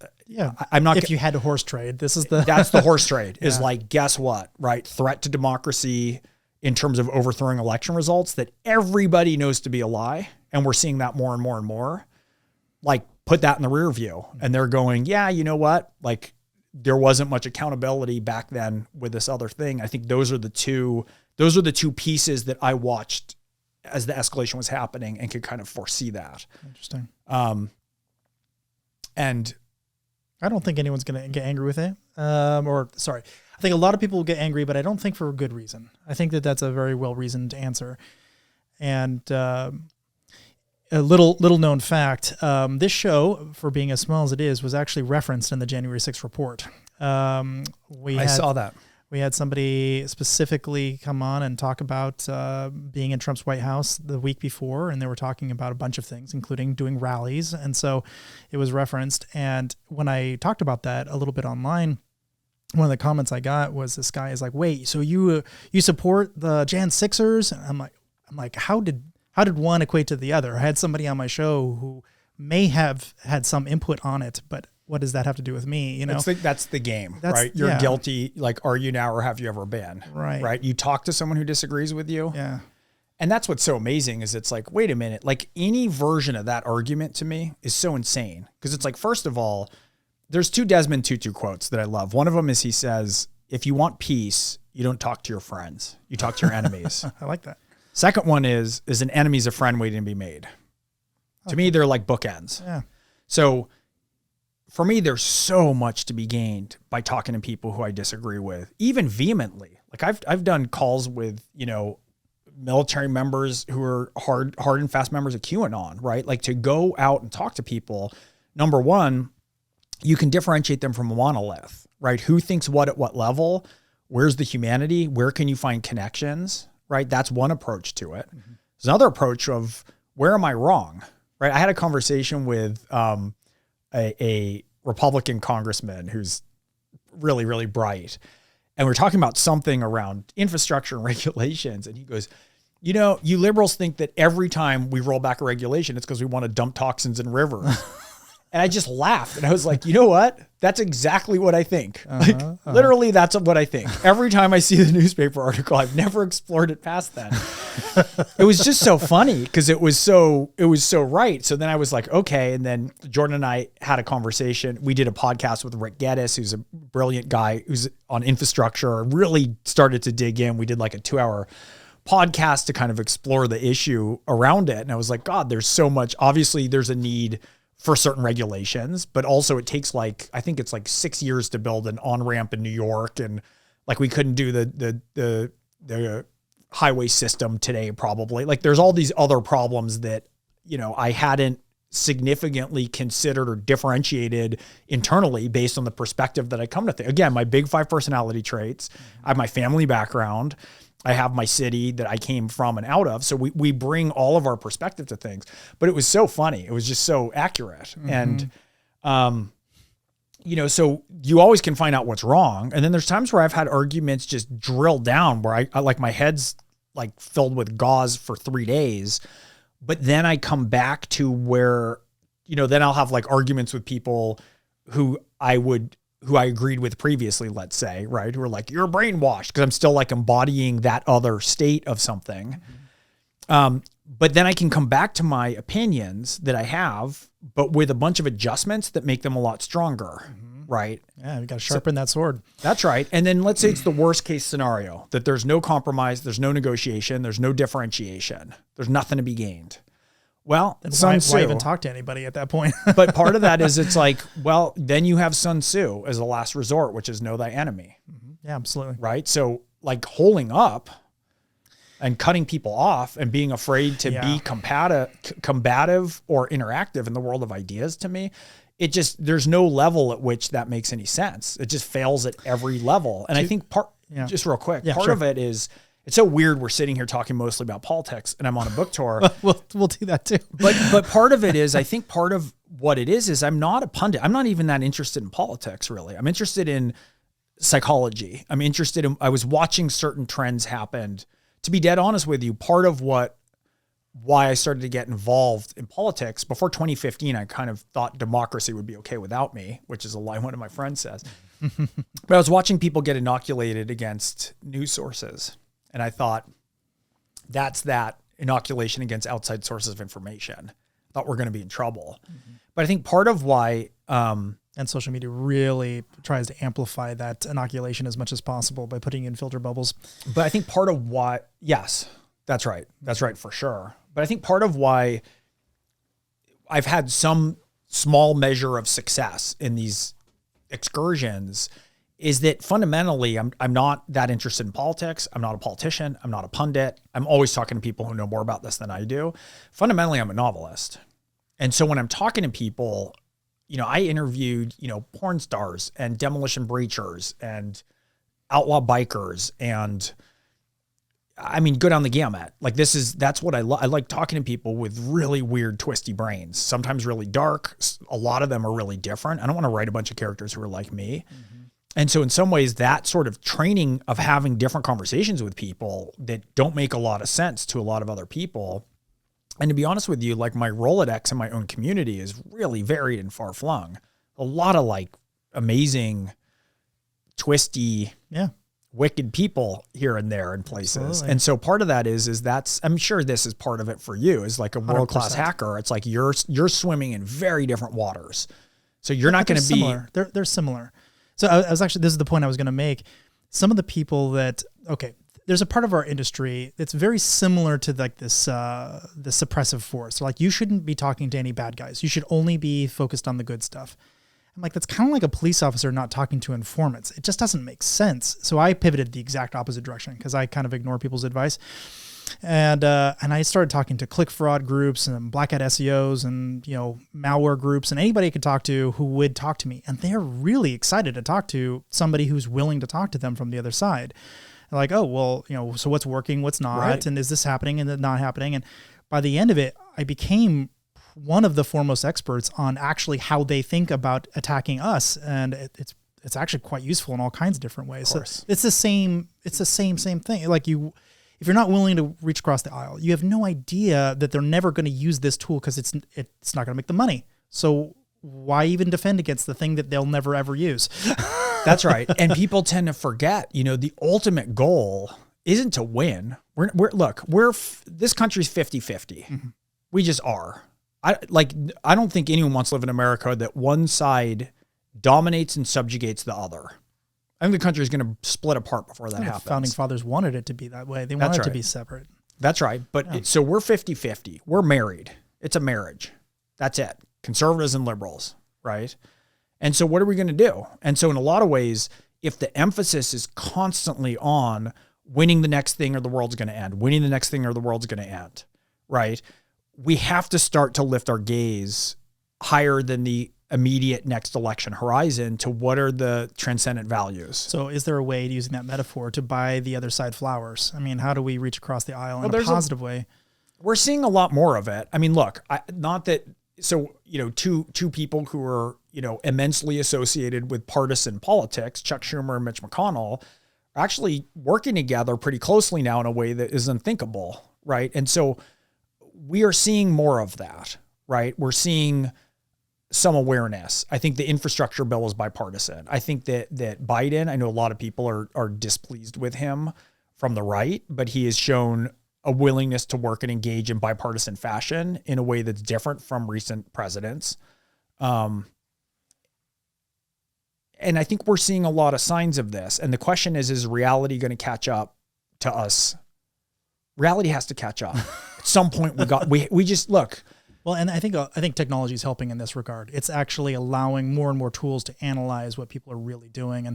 I'm not. If you had a horse trade, that's the horse trade is like, guess what? Right. Threat to democracy in terms of overthrowing election results that everybody knows to be a lie. And we're seeing that more and more and more. Like put that in the rear view. And they're going, yeah, you know what? Like there wasn't much accountability back then with this other thing. I think those are the two pieces that I watched as the escalation was happening and could kind of foresee that. Interesting. And I don't think anyone's going to get angry with it. I think a lot of people will get angry, but I don't think for a good reason. I think that that's a very well-reasoned answer. And a little known fact, this show, for being as small as it is, was actually referenced in the January 6th report. I saw that. We had somebody specifically come on and talk about being in Trump's White House the week before, and they were talking about a bunch of things, including doing rallies. And so it was referenced. And when I talked about that a little bit online, one of the comments I got was this guy is like, wait, so you support the Jan 6ers? And I'm like, how did one equate to the other? I had somebody on my show who may have had some input on it, but what does that have to do with me? You know, that's the game, right? You're guilty. Like, are you now, or have you ever been? Right. You talk to someone who disagrees with you. Yeah. And that's what's so amazing is it's like, wait a minute, like any version of that argument to me is so insane. Cause it's like, first of all, there's two Desmond Tutu quotes that I love. One of them is he says, if you want peace, you don't talk to your friends, you talk to your enemies. I like that. Second one is an enemy's a friend waiting to be made. Okay. To me, they're like bookends. Yeah. So for me, there's so much to be gained by talking to people who I disagree with, even vehemently. Like I've done calls with, military members who are hard and fast members of QAnon, right? Like to go out and talk to people. Number one, you can differentiate them from a monolith, right? Who thinks what at what level? Where's the humanity? Where can you find connections, right? That's one approach to it. Mm-hmm. There's another approach of where am I wrong, right? I had a conversation with a Republican congressman who's really, really bright. And we're talking about something around infrastructure and regulations. And he goes, you liberals think that every time we roll back a regulation, it's because we want to dump toxins in rivers. And I just laughed. And I was like, you know what? That's exactly what I think. Literally, that's what I think. Every time I see the newspaper article, I've never explored it past that. It was just so funny because it was so right. So then I was like, okay. And then Jordan and I had a conversation. We did a podcast with Rick Geddes, who's a brilliant guy who's on infrastructure, really started to dig in. We did like a 2-hour podcast to kind of explore the issue around it. And I was like, God, there's so much. Obviously, there's a need for certain regulations, but also it takes I think it's 6 years to build an on-ramp in New York. And like, we couldn't do the highway system today, probably. Like there's all these other problems that, I hadn't significantly considered or differentiated internally based on the perspective that I come to think. Again, my big 5 personality traits, I have my family background, I have my city that I came from and out of. So we bring all of our perspective to things, but it was so funny. It was just so accurate. Mm-hmm. And, so you always can find out what's wrong. And then there's times where I've had arguments just drill down where I like my head's like filled with gauze for 3 days, but then I come back to where, then I'll have like arguments with people who who I agreed with previously, let's say, right, who are like, you're brainwashed, because I'm still like embodying that other state of something. But then I can come back to my opinions that I have, but with a bunch of adjustments that make them a lot stronger, right? Yeah, you got to sharpen that sword. That's right. And then let's say it's the worst case scenario, that there's no compromise, there's no negotiation, there's no differentiation, there's nothing to be gained. Well, why even talk to anybody at that point? But part of that is it's like, well, then you have Sun Tzu as a last resort, which is know thy enemy. Yeah, absolutely. Right. So like holding up and cutting people off and being afraid to be combative or interactive in the world of ideas, to me, there's no level at which that makes any sense. It just fails at every level. And I think just real quick, part of it is, it's so weird we're sitting here talking mostly about politics and I'm on a book tour. We'll do that too. But part of it is, I think part of what it is I'm not a pundit. I'm not even that interested in politics, really. I'm interested in psychology. I was watching certain trends happen. To be dead honest with you, part of why I started to get involved in politics, before 2015, I kind of thought democracy would be okay without me, which is a lie one of my friends says. But I was watching people get inoculated against news sources. And I thought, that's that inoculation against outside sources of information. I thought we're going to be in trouble. But I think part of why... and social media really tries to amplify that inoculation as much as possible by putting in filter bubbles. But I think part of why... Yes, that's right. That's right, for sure. But I think part of why I've had some small measure of success in these excursions is that fundamentally, I'm not that interested in politics. I'm not a politician. I'm not a pundit. I'm always talking to people who know more about this than I do. Fundamentally, I'm a novelist. And so when I'm talking to people, I interviewed, porn stars and demolition breachers and outlaw bikers and go down the gamut. Like that's what I like talking to people with really weird, twisty brains, sometimes really dark. A lot of them are really different. I don't want to write a bunch of characters who are like me. And so in some ways, that sort of training of having different conversations with people that don't make a lot of sense to a lot of other people. And to be honest with you, like my Rolodex in my own community is really varied and far flung. A lot of like amazing, twisty, wicked people here and there in places. Absolutely. And so part of that is that's, I'm sure this is part of it for you, is like a world-class 100%. Hacker. It's like you're swimming in very different waters. So you're not going to be similar. They're similar. So I was actually, this is the point I was going to make. Some of the people that, there's a part of our industry that's very similar to like this, the suppressive force. Like you shouldn't be talking to any bad guys. You should only be focused on the good stuff. I'm like, that's kind of like a police officer not talking to informants. It just doesn't make sense. So I pivoted the exact opposite direction because I kind of ignore people's advice. And I started talking to click fraud groups and black hat SEOs and, malware groups and anybody I could talk to who would talk to me. And they're really excited to talk to somebody who's willing to talk to them from the other side. They're like, oh, well, so what's working, what's not, right. And is this happening and not happening? And by the end of it, I became one of the foremost experts on actually how they think about attacking us. And it's actually quite useful in all kinds of different ways. So it's the same thing. Like if you're not willing to reach across the aisle, you have no idea that they're never going to use this tool because it's not going to make the money. So why even defend against the thing that they'll never ever use? That's right. And people tend to forget, the ultimate goal isn't to win. This country's 50-50. Mm-hmm. We just are. I don't think anyone wants to live in America that one side dominates and subjugates the other. I think the country is going to split apart before that happens. Founding fathers wanted it to be that way. They wanted it to be separate. That's right. But so we're 50-50. We're married. It's a marriage. That's it. Conservatives and liberals, right? And so what are we going to do? And so in a lot of ways, if the emphasis is constantly on winning the next thing or the world's going to end, winning the next thing or the world's going to end, right? We have to start to lift our gaze higher than the immediate next election horizon to what are the transcendent values. So is there a way, using that metaphor, to buy the other side flowers? I mean, how do we reach across the aisle in a positive way? We're seeing a lot more of it. I mean, look, two people who are, immensely associated with partisan politics, Chuck Schumer and Mitch McConnell, are actually working together pretty closely now in a way that is unthinkable, right? And so we are seeing more of that, right? We're seeing some awareness. I think the infrastructure bill is bipartisan. I think that Biden, I know a lot of people are displeased with him from the right, but he has shown a willingness to work and engage in bipartisan fashion in a way that's different from recent presidents. And I think we're seeing a lot of signs of this. And the question is reality going to catch up to us? Reality has to catch up. At some point we just look. Well, and I think technology is helping in this regard. It's actually allowing more and more tools to analyze what people are really doing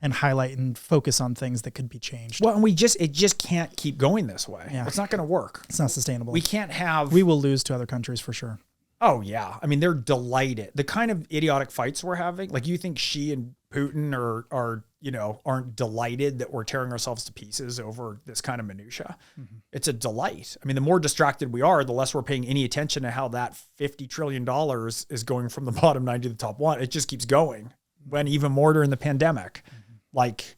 and highlight and focus on things that could be changed. Well, and it just can't keep going this way. Yeah. It's not going to work. It's not sustainable. We will lose to other countries for sure. Oh yeah. I mean, they're delighted. The kind of idiotic fights we're having, like you think Xi and Putin aren't delighted that we're tearing ourselves to pieces over this kind of minutia. Mm-hmm. It's a delight. I mean, the more distracted we are, the less we're paying any attention to how that $50 trillion is going from the bottom 9 to the top 1. It just keeps going. When even more during the pandemic, like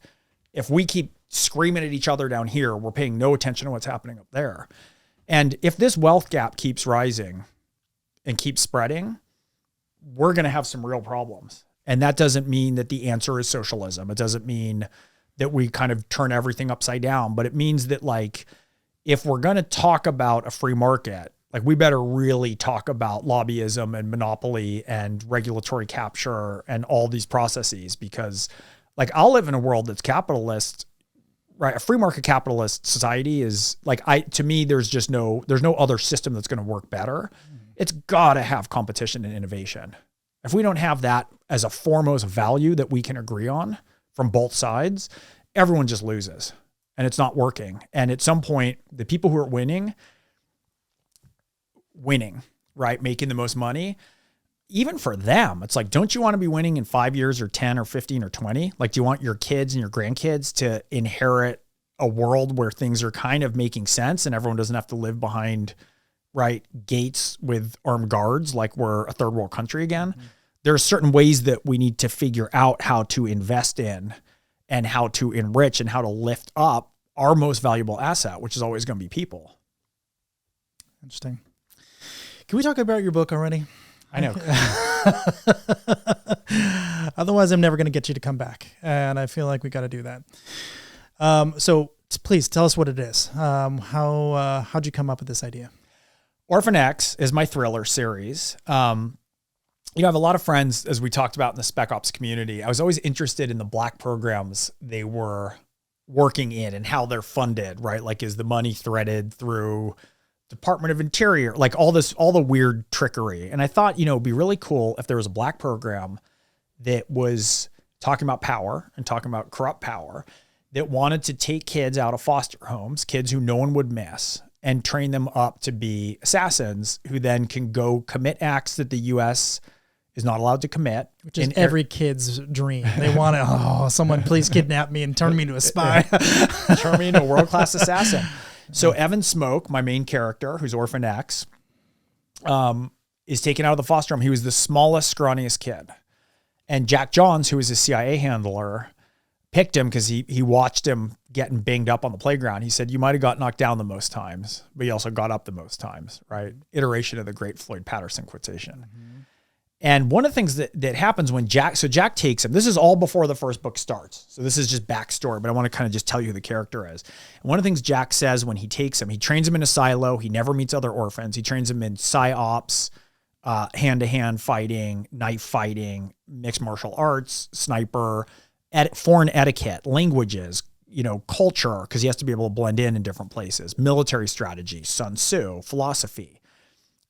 if we keep screaming at each other down here, we're paying no attention to what's happening up there. And if this wealth gap keeps rising and keeps spreading, we're going to have some real problems. And that doesn't mean that the answer is socialism. It doesn't mean that we kind of turn everything upside down, but it means that like, if we're going to talk about a free market, like we better really talk about lobbyism and monopoly and regulatory capture and all these processes, because like I'll live in a world that's capitalist, right? A free market capitalist society is like, to me, there's no other system that's going to work better. It's got to have competition and innovation. If we don't have that as a foremost value that we can agree on from both sides, everyone just loses and it's not working. And at some point, the people who are winning, right? Making the most money, even for them, it's like, don't you want to be winning in 5 years or 10 or 15 or 20? Like, do you want your kids and your grandkids to inherit a world where things are kind of making sense and everyone doesn't have to live behind, right, gates with armed guards like we're a third world country again? Mm-hmm. There are certain ways that we need to figure out how to invest in and how to enrich and how to lift up our most valuable asset, which is always going to be people. Interesting. Can we talk about your book already? I know. Otherwise, I'm never going to get you to come back. And I feel like we got to do that. So please tell us what it is. How'd you come up with this idea? Orphan X is my thriller series. I have a lot of friends, as we talked about in the Spec Ops community. I was always interested in the Black programs they were working in and how they're funded, right? Like, is the money threaded through Department of Interior, like all the weird trickery. And I thought, it'd be really cool if there was a Black program that was talking about power and talking about corrupt power, that wanted to take kids out of foster homes, kids who no one would miss, and train them up to be assassins who then can go commit acts that the U.S. is not allowed to commit. Which is every kid's dream. They want to, someone please kidnap me and turn me into a spy. Turn me into a world-class assassin. So Evan Smoke, my main character, who's Orphan X, is taken out of the foster home. He was the smallest, scrawniest kid. And Jack Johns, who was his CIA handler, picked him because he watched him getting banged up on the playground. He said, you might have got knocked down the most times, but you also got up the most times, right? Iteration of the great Floyd Patterson quotation. Mm-hmm. And one of the things that happens when Jack takes him, this is all before the first book starts. So this is just backstory, but I want to kind of just tell you who the character is. And one of the things Jack says when he takes him, he trains him in a silo. He never meets other orphans. He trains him in psyops, hand-to-hand fighting, knife fighting, mixed martial arts, sniper, foreign etiquette, languages, culture, because he has to be able to blend in different places, military strategy, Sun Tzu, philosophy.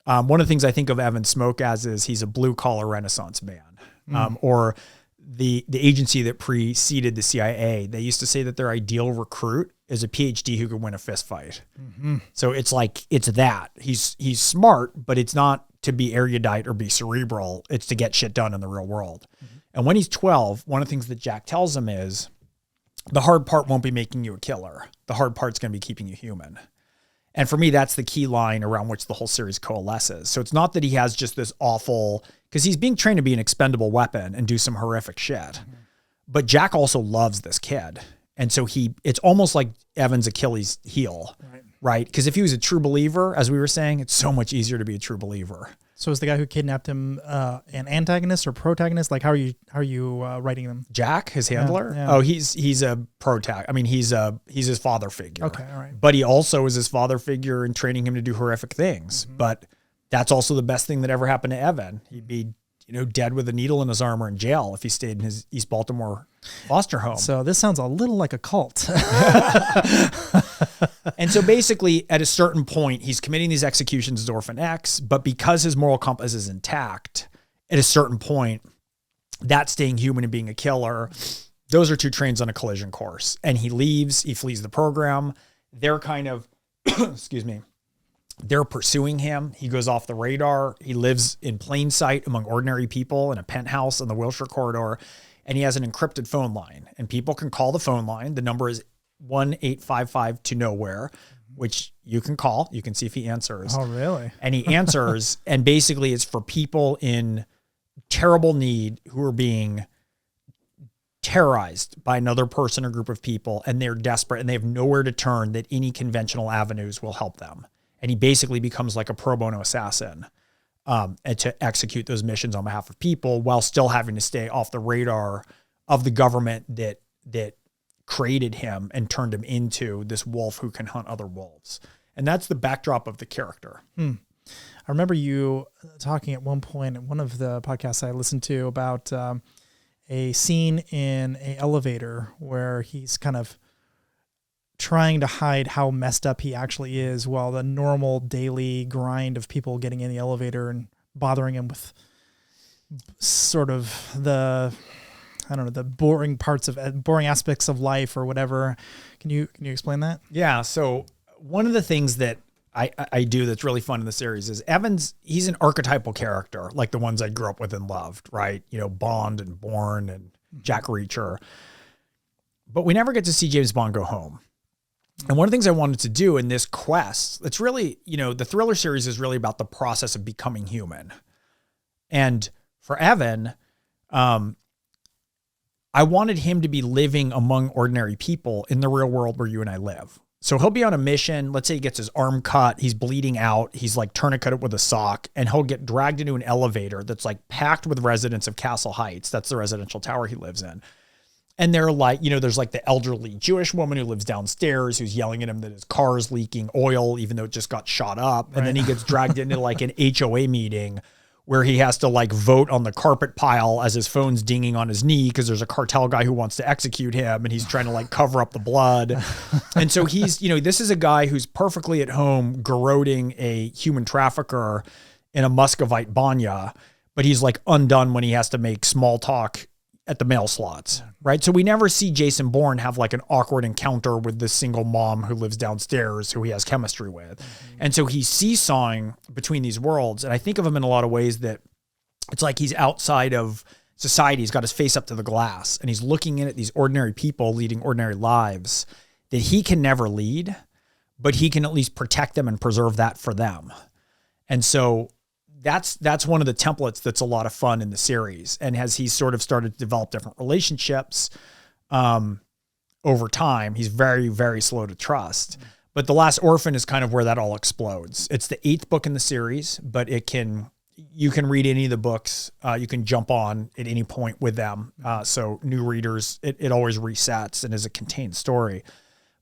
One of the things I think of Evan Smoke as is he's a blue-collar Renaissance man, or the agency that preceded the CIA. They used to say that their ideal recruit is a PhD who could win a fist fight. Mm-hmm. So it's like, it's that. He's smart, but it's not to be erudite or be cerebral. It's to get shit done in the real world. Mm-hmm. And when he's 12, one of the things that Jack tells him is the hard part won't be making you a killer. The hard part's going to be keeping you human. And for me, that's the key line around which the whole series coalesces. So it's not that he has just this awful, because he's being trained to be an expendable weapon and do some horrific shit. Mm-hmm. But Jack also loves this kid. And so it's almost like Evan's Achilles heel, right? Because if he was a true believer, as we were saying, it's so much easier to be a true believer. So is the guy who kidnapped him an antagonist or protagonist? Like, how are you writing them? Jack, his handler. Yeah. Oh, he's a protag. I mean, he's his father figure. Okay, all right. But he also is his father figure in training him to do horrific things. Mm-hmm. But that's also the best thing that ever happened to Evan. He'd be, dead with a needle in his arm or in jail if he stayed in his East Baltimore foster home. So this sounds a little like a cult. And so basically at a certain point, he's committing these executions as Orphan X, but because his moral compass is intact, at a certain point, that staying human and being a killer, those are two trains on a collision course. And he leaves, he flees the program. They're kind of, excuse me, they're pursuing him. He goes off the radar. He lives in plain sight among ordinary people in a penthouse in the Wilshire corridor. And he has an encrypted phone line. And people can call the phone line. The number is 1-855 to nowhere, which you can call. You can see if he answers. Oh, really? And he answers. And basically it's for people in terrible need who are being terrorized by another person or group of people. And they're desperate and they have nowhere to turn that any conventional avenues will help them. And he basically becomes like a pro bono assassin and to execute those missions on behalf of people while still having to stay off the radar of the government that created him and turned him into this wolf who can hunt other wolves. And that's the backdrop of the character. I remember you talking at one point in one of the podcasts I listened to about a scene in an elevator where he's kind of trying to hide how messed up he actually is while the normal daily grind of people getting in the elevator and bothering him with sort of the boring aspects of life or whatever. Can you explain that? Yeah. So one of the things that I do that's really fun in the series is he's an archetypal character, like the ones I grew up with and loved, right? Bond and Bourne and Jack Reacher. But we never get to see James Bond go home. And one of the things I wanted to do in this quest, it's really, the thriller series is really about the process of becoming human. And for Evan, I wanted him to be living among ordinary people in the real world where you and I live. So he'll be on a mission. Let's say he gets his arm cut. He's bleeding out. He's like tourniqueted with a sock, and he'll get dragged into an elevator that's like packed with residents of Castle Heights. That's the residential tower he lives in. And they're like, there's like the elderly Jewish woman who lives downstairs who's yelling at him that his car is leaking oil, even though it just got shot up. Right. And then he gets dragged into like an HOA meeting where he has to like vote on the carpet pile as his phone's dinging on his knee because there's a cartel guy who wants to execute him and he's trying to like cover up the blood. And so he's, this is a guy who's perfectly at home garroting a human trafficker in a Muscovite banya, but he's like undone when he has to make small talk at the mail slots, right? So we never see Jason Bourne have like an awkward encounter with this single mom who lives downstairs who he has chemistry with. Mm-hmm. And so he's seesawing between these worlds. And I think of him in a lot of ways that it's like he's outside of society. He's got his face up to the glass and he's looking in at these ordinary people leading ordinary lives that he can never lead, but he can at least protect them and preserve that for them. And so that's one of the templates that's a lot of fun in the series. And as he's sort of started to develop different relationships over time, he's very, very slow to trust. But The Last Orphan is kind of where that all explodes. It's the 8th book in the series, but you can read any of the books. You can jump on at any point with them. So new readers, it always resets and is a contained story.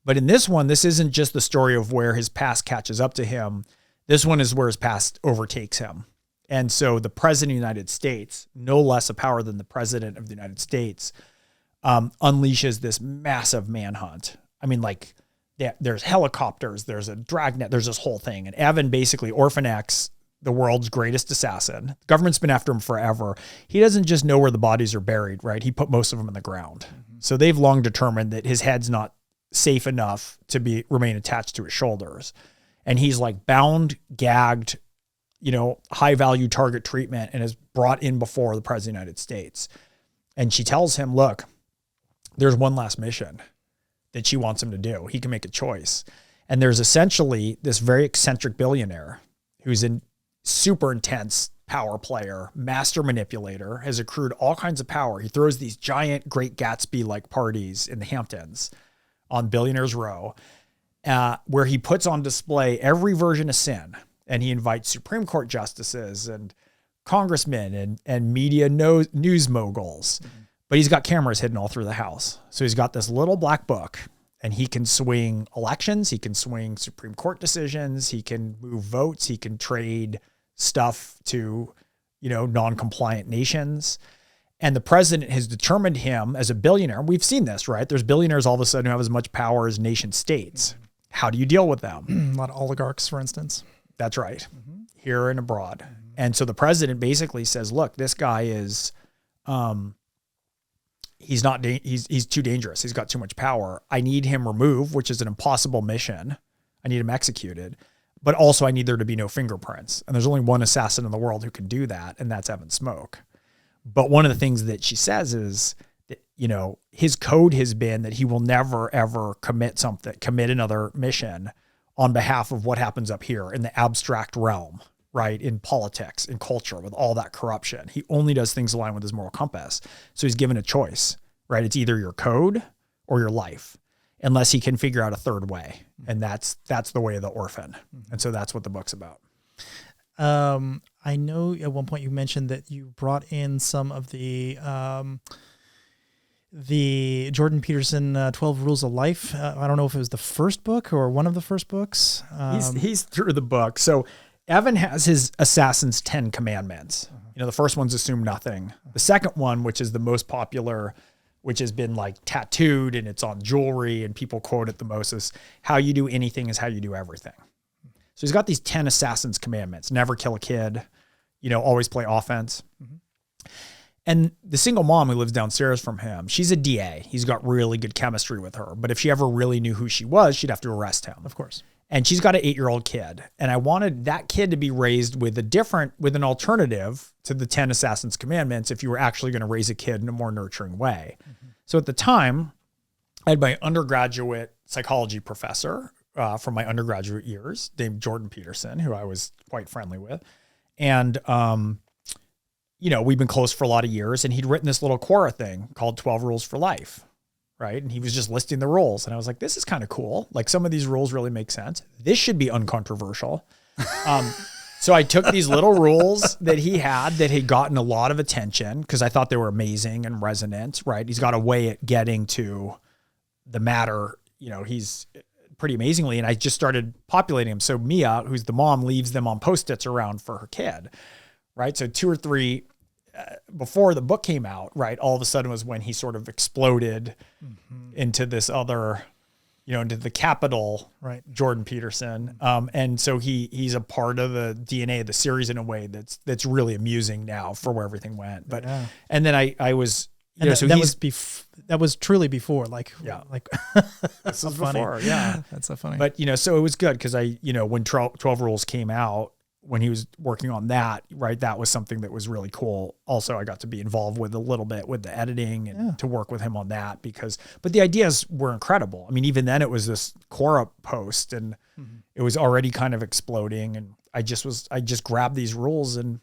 But in this one, this isn't just the story of where his past catches up to him. This one is where his past overtakes him. And so the president of the United States, no less a power than the president of the United States, unleashes this massive manhunt. I mean, like there's helicopters, there's a dragnet, there's this whole thing. And Evan, basically Orphan X, the world's greatest assassin, the government's been after him forever. He doesn't just know where the bodies are buried, right? He put most of them in the ground. Mm-hmm. So they've long determined that his head's not safe enough to remain attached to his shoulders. And he's like bound, gagged, high value target treatment and is brought in before the president of the United States. And she tells him, look, there's one last mission that she wants him to do. He can make a choice. And there's essentially this very eccentric billionaire who's a super intense power player, master manipulator, has accrued all kinds of power. He throws these giant Great Gatsby-like parties in the Hamptons on Billionaires Row, where he puts on display every version of sin. And he invites Supreme Court justices and congressmen and media news moguls. But he's got cameras hidden all through the house. So he's got this little black book, and he can swing elections. He can swing Supreme Court decisions. He can move votes. He can trade stuff to, non-compliant nations. And the president has determined him as a billionaire. We've seen this, right? There's billionaires all of a sudden who have as much power as nation states. How do you deal with them? A lot of oligarchs, for instance. That's right. Here and abroad. And so the president basically says, look, this guy is, he's too dangerous. He's got too much power. I need him removed, which is an impossible mission. I need him executed, but also I need there to be no fingerprints. And there's only one assassin in the world who can do that. And that's Evan Smoke. But one of the things that she says is that, his code has been that he will never, ever commit another mission on behalf of what happens up here in the abstract realm, right? In politics, in culture, with all that corruption. He only does things aligned with his moral compass. So he's given a choice, right? It's either your code or your life, unless he can figure out a third way. And that's the way of the orphan. And so that's what the book's about. I know at one point you mentioned that you brought in some of the Jordan Peterson 12 Rules of Life. I don't know if it was the first book or one of the first books. He's through the book. So Evan has his Assassin's 10 Commandments. The first one's assume nothing. The second one, which is the most popular, which has been like tattooed and it's on jewelry and people quote it the most, is how you do anything is how you do everything. So he's got these 10 Assassin's Commandments. Never kill a kid, always play offense. And the single mom who lives downstairs from him, she's a DA. He's got really good chemistry with her. But if she ever really knew who she was, she'd have to arrest him. Of course. And she's got an 8-year-old kid. And I wanted that kid to be raised with an alternative to the 10 Assassin's Commandments if you were actually going to raise a kid in a more nurturing way. So at the time, I had my undergraduate psychology professor from my undergraduate years named Jordan Peterson, who I was quite friendly with. And, we've been close for a lot of years, and he'd written this little Quora thing called 12 Rules for Life, right? And he was just listing the rules. And I was like, this is kind of cool. Like, some of these rules really make sense. This should be uncontroversial. So I took these little rules that he had that had gotten a lot of attention because I thought they were amazing and resonant, right? He's got a way at getting to the matter, he's pretty amazingly. And I just started populating them. So Mia, who's the mom, leaves them on Post-its around for her kid, right? So 2 or 3 before the book came out, right, all of a sudden was when he sort of exploded into this other, into the capital, right? Jordan Peterson. And so he's a part of the DNA of the series in a way that's really amusing now for where everything went. But, and then I was, that was truly before, like that's so funny. Before, yeah. That's so funny. But, so it was good because when 12 Rules came out, when he was working on that, right, that was something that was really cool. Also, I got to be involved with a little bit with the editing and to work with him on that but the ideas were incredible. I mean, even then it was this Quora post and it was already kind of exploding. And I just grabbed these rules and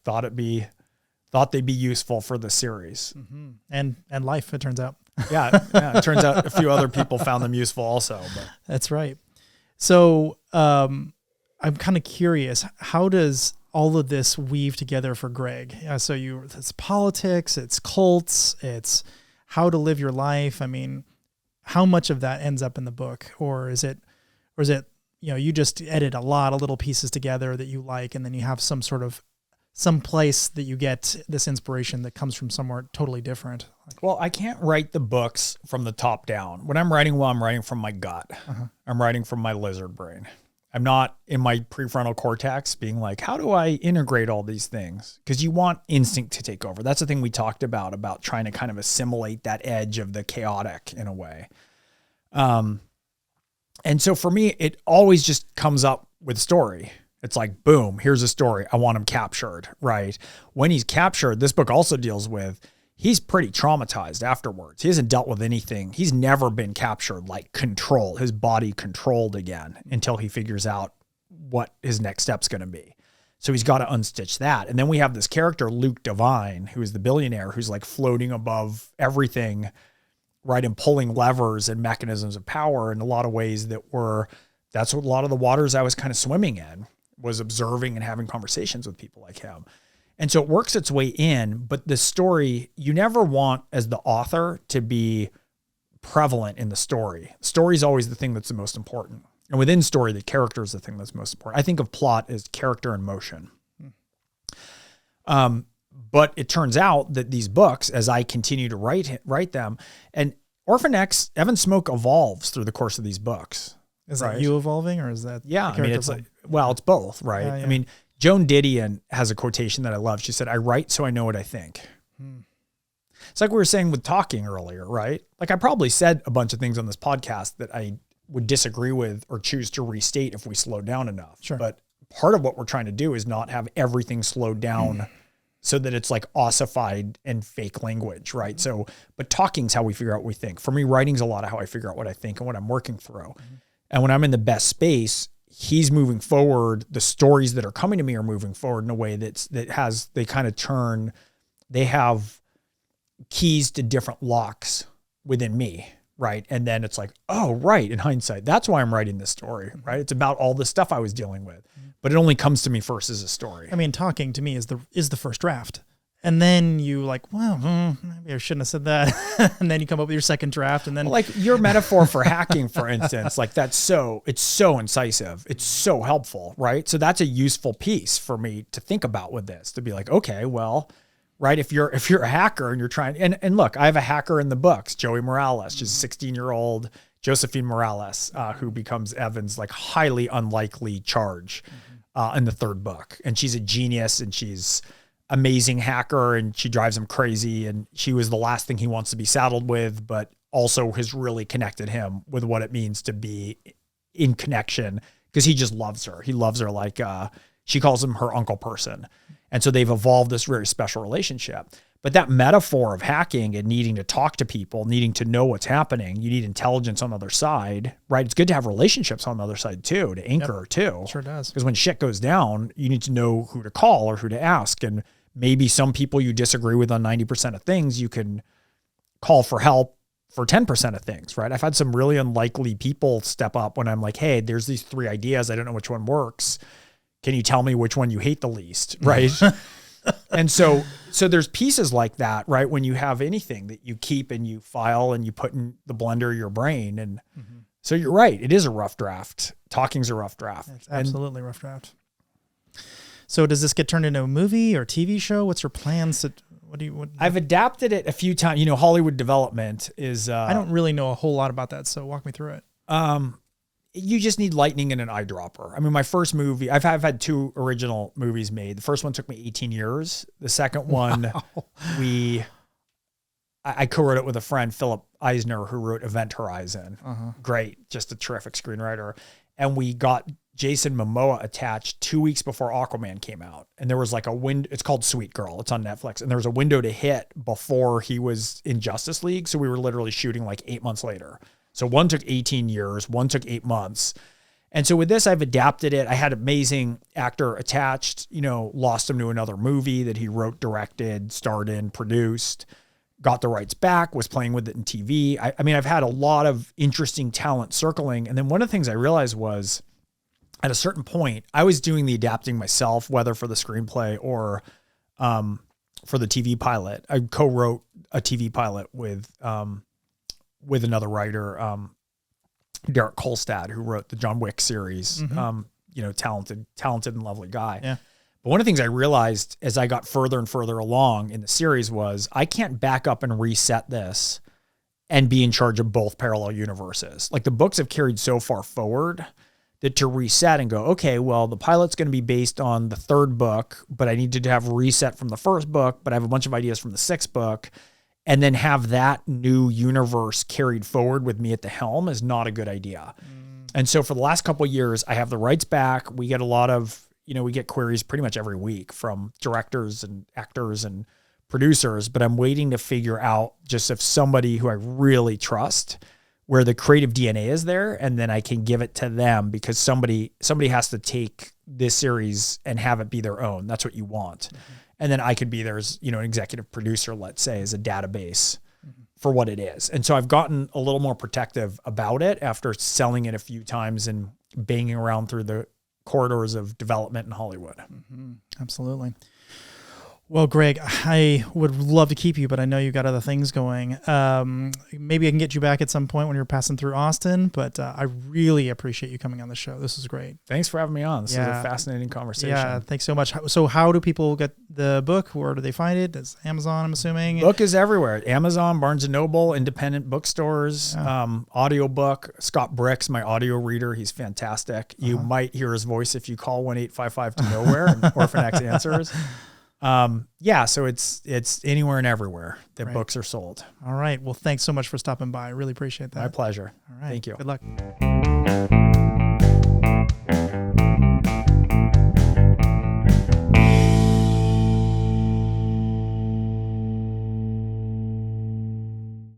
thought they'd be useful for the series. And life, it turns out. Yeah. It turns out a few other people found them useful also. But. That's right. So, I'm kind of curious, how does all of this weave together for Gregg? So it's politics, it's cults, it's how to live your life. I mean, how much of that ends up in the book, or is it, you just edit a lot of little pieces together that you like, and then you have some place that you get this inspiration that comes from somewhere totally different? Well, I can't write the books from the top down. When I'm writing, I'm writing from my gut. I'm writing from my lizard brain. I'm not in my prefrontal cortex being like, how do I integrate all these things? Because you want instinct to take over. That's the thing we talked about trying to kind of assimilate that edge of the chaotic in a way. And so for me, it always just comes up with story. It's like, boom, here's a story. I want him captured, right? When he's captured, this book also deals with, he's pretty traumatized afterwards. He hasn't dealt with anything. He's never been captured, like his body controlled again until he figures out what his next step's going to be. So he's got to unstitch that. And then we have this character, Luke Devine, who is the billionaire, who's like floating above everything, right? And pulling levers and mechanisms of power in a lot of ways that's what a lot of the waters I was kind of swimming in was observing and having conversations with people like him. And so it works its way in, but the story, you never want as the author to be prevalent in the story. Story is always the thing that's the most important. And within story, the character is the thing that's most important. I think of plot as character and motion. But it turns out that these books, as I continue to write them, and Orphan X, Evan Smoke evolves through the course of these books. Is that you evolving, or is that I mean, it's like, well, it's both, right? Yeah. I mean, Joan Didion has a quotation that I love. She said, "I write so I know what I think." It's like we were saying with talking earlier, right? Like I probably said a bunch of things on this podcast that I would disagree with or choose to restate if we slowed down enough. Sure. But part of what we're trying to do is not have everything slowed down so that it's like ossified and fake language, right? So, but talking's how we figure out what we think. For me, writing's a lot of how I figure out what I think and what I'm working through. And when I'm in the best space, he's moving forward. The stories that are coming to me are moving forward in a way they kind of turn, they have keys to different locks within me, right? And then it's like, oh, right, in hindsight, that's why I'm writing this story, right? It's about all the stuff I was dealing with, but it only comes to me first as a story. I mean, talking to me is the first draft. And then you like, well, maybe I shouldn't have said that. And then you come up with your second draft, and then like your metaphor for hacking, for instance, like it's so incisive. It's so helpful, right? So that's a useful piece for me to think about with this, to be like, okay, well, right. If you're a hacker and you're trying, and look, I have a hacker in the books, Joey Morales. She's a 16-year-old Josephine Morales, who becomes Evan's like highly unlikely charge in the third book. And she's a genius, and she's amazing hacker, and she drives him crazy. And she was the last thing he wants to be saddled with, but also has really connected him with what it means to be in connection, because he just loves her. He loves her like, she calls him her uncle person. And so they've evolved this very special relationship. But that metaphor of hacking and needing to talk to people, needing to know what's happening, you need intelligence on the other side, right? It's good to have relationships on the other side too, to anchor too. Sure does. Because when shit goes down, you need to know who to call or who to ask. And maybe some people you disagree with on 90% of things, you can call for help for 10% of things, right? I've had some really unlikely people step up when I'm like, hey, there's these 3 ideas. I don't know which one works. Can you tell me which one you hate the least, right? And so there's pieces like that, right? When you have anything that you keep and you file and you put in the blender of your brain. And so you're right. It is a rough draft. Talking's a rough draft. It's absolutely a rough draft. So does this get turned into a movie or TV show? What's your plans? I've adapted it a few times. You know, Hollywood development is... I don't really know a whole lot about that, so walk me through it. You just need lightning and an eyedropper. I mean, my first movie, I've had 2 original movies made. The first one took me 18 years. The second one, I co-wrote it with a friend, Philip Eisner, who wrote Event Horizon. Great, just a terrific screenwriter. And we got Jason Momoa attached 2 weeks before Aquaman came out. And there was like a window, it's called Sweet Girl. It's on Netflix. And there was a window to hit before he was in Justice League. So we were literally shooting like 8 months later. So one took 18 years, one took 8 months. And so with this, I've adapted it. I had an amazing actor attached, lost him to another movie that he wrote, directed, starred in, produced, got the rights back, was playing with it in TV. I mean, I've had a lot of interesting talent circling. And then one of the things I realized was at a certain point, I was doing the adapting myself, whether for the screenplay or for the TV pilot. I co-wrote a TV pilot with another writer, Derek Kolstad, who wrote the John Wick series, talented and lovely guy. Yeah. But one of the things I realized as I got further and further along in the series was I can't back up and reset this and be in charge of both parallel universes. Like the books have carried so far forward that to reset and go, okay, well, the pilot's going to be based on the 3rd book, but I need to have reset from the 1st book, but I have a bunch of ideas from the 6th book. And then have that new universe carried forward with me at the helm is not a good idea. And so for the last couple of years, I have the rights back. We get a lot of, we get queries pretty much every week from directors and actors and producers, but I'm waiting to figure out just if somebody who I really trust, where the creative DNA is there, and then I can give it to them, because somebody has to take this series and have it be their own. That's what you want. And then I could be there as, an executive producer, let's say, as a database for what it is. And so I've gotten a little more protective about it after selling it a few times and banging around through the corridors of development in Hollywood. Absolutely. Well, Gregg, I would love to keep you, but I know you've got other things going. Maybe I can get you back at some point when you're passing through Austin, but I really appreciate you coming on the show. This is great. Thanks for having me on. This is a fascinating conversation. Yeah, thanks so much. So how do people get the book? Where do they find it? It's Amazon, I'm assuming. Book is everywhere. Amazon, Barnes & Noble, independent bookstores, audiobook. Scott Brick's my audio reader. He's fantastic. You might hear his voice if you call 1-855-to-NOWHERE and Orphan X answers. So it's anywhere and everywhere that books are sold. All right. Well, thanks so much for stopping by. I really appreciate that. My pleasure. All right. Thank you. Good luck.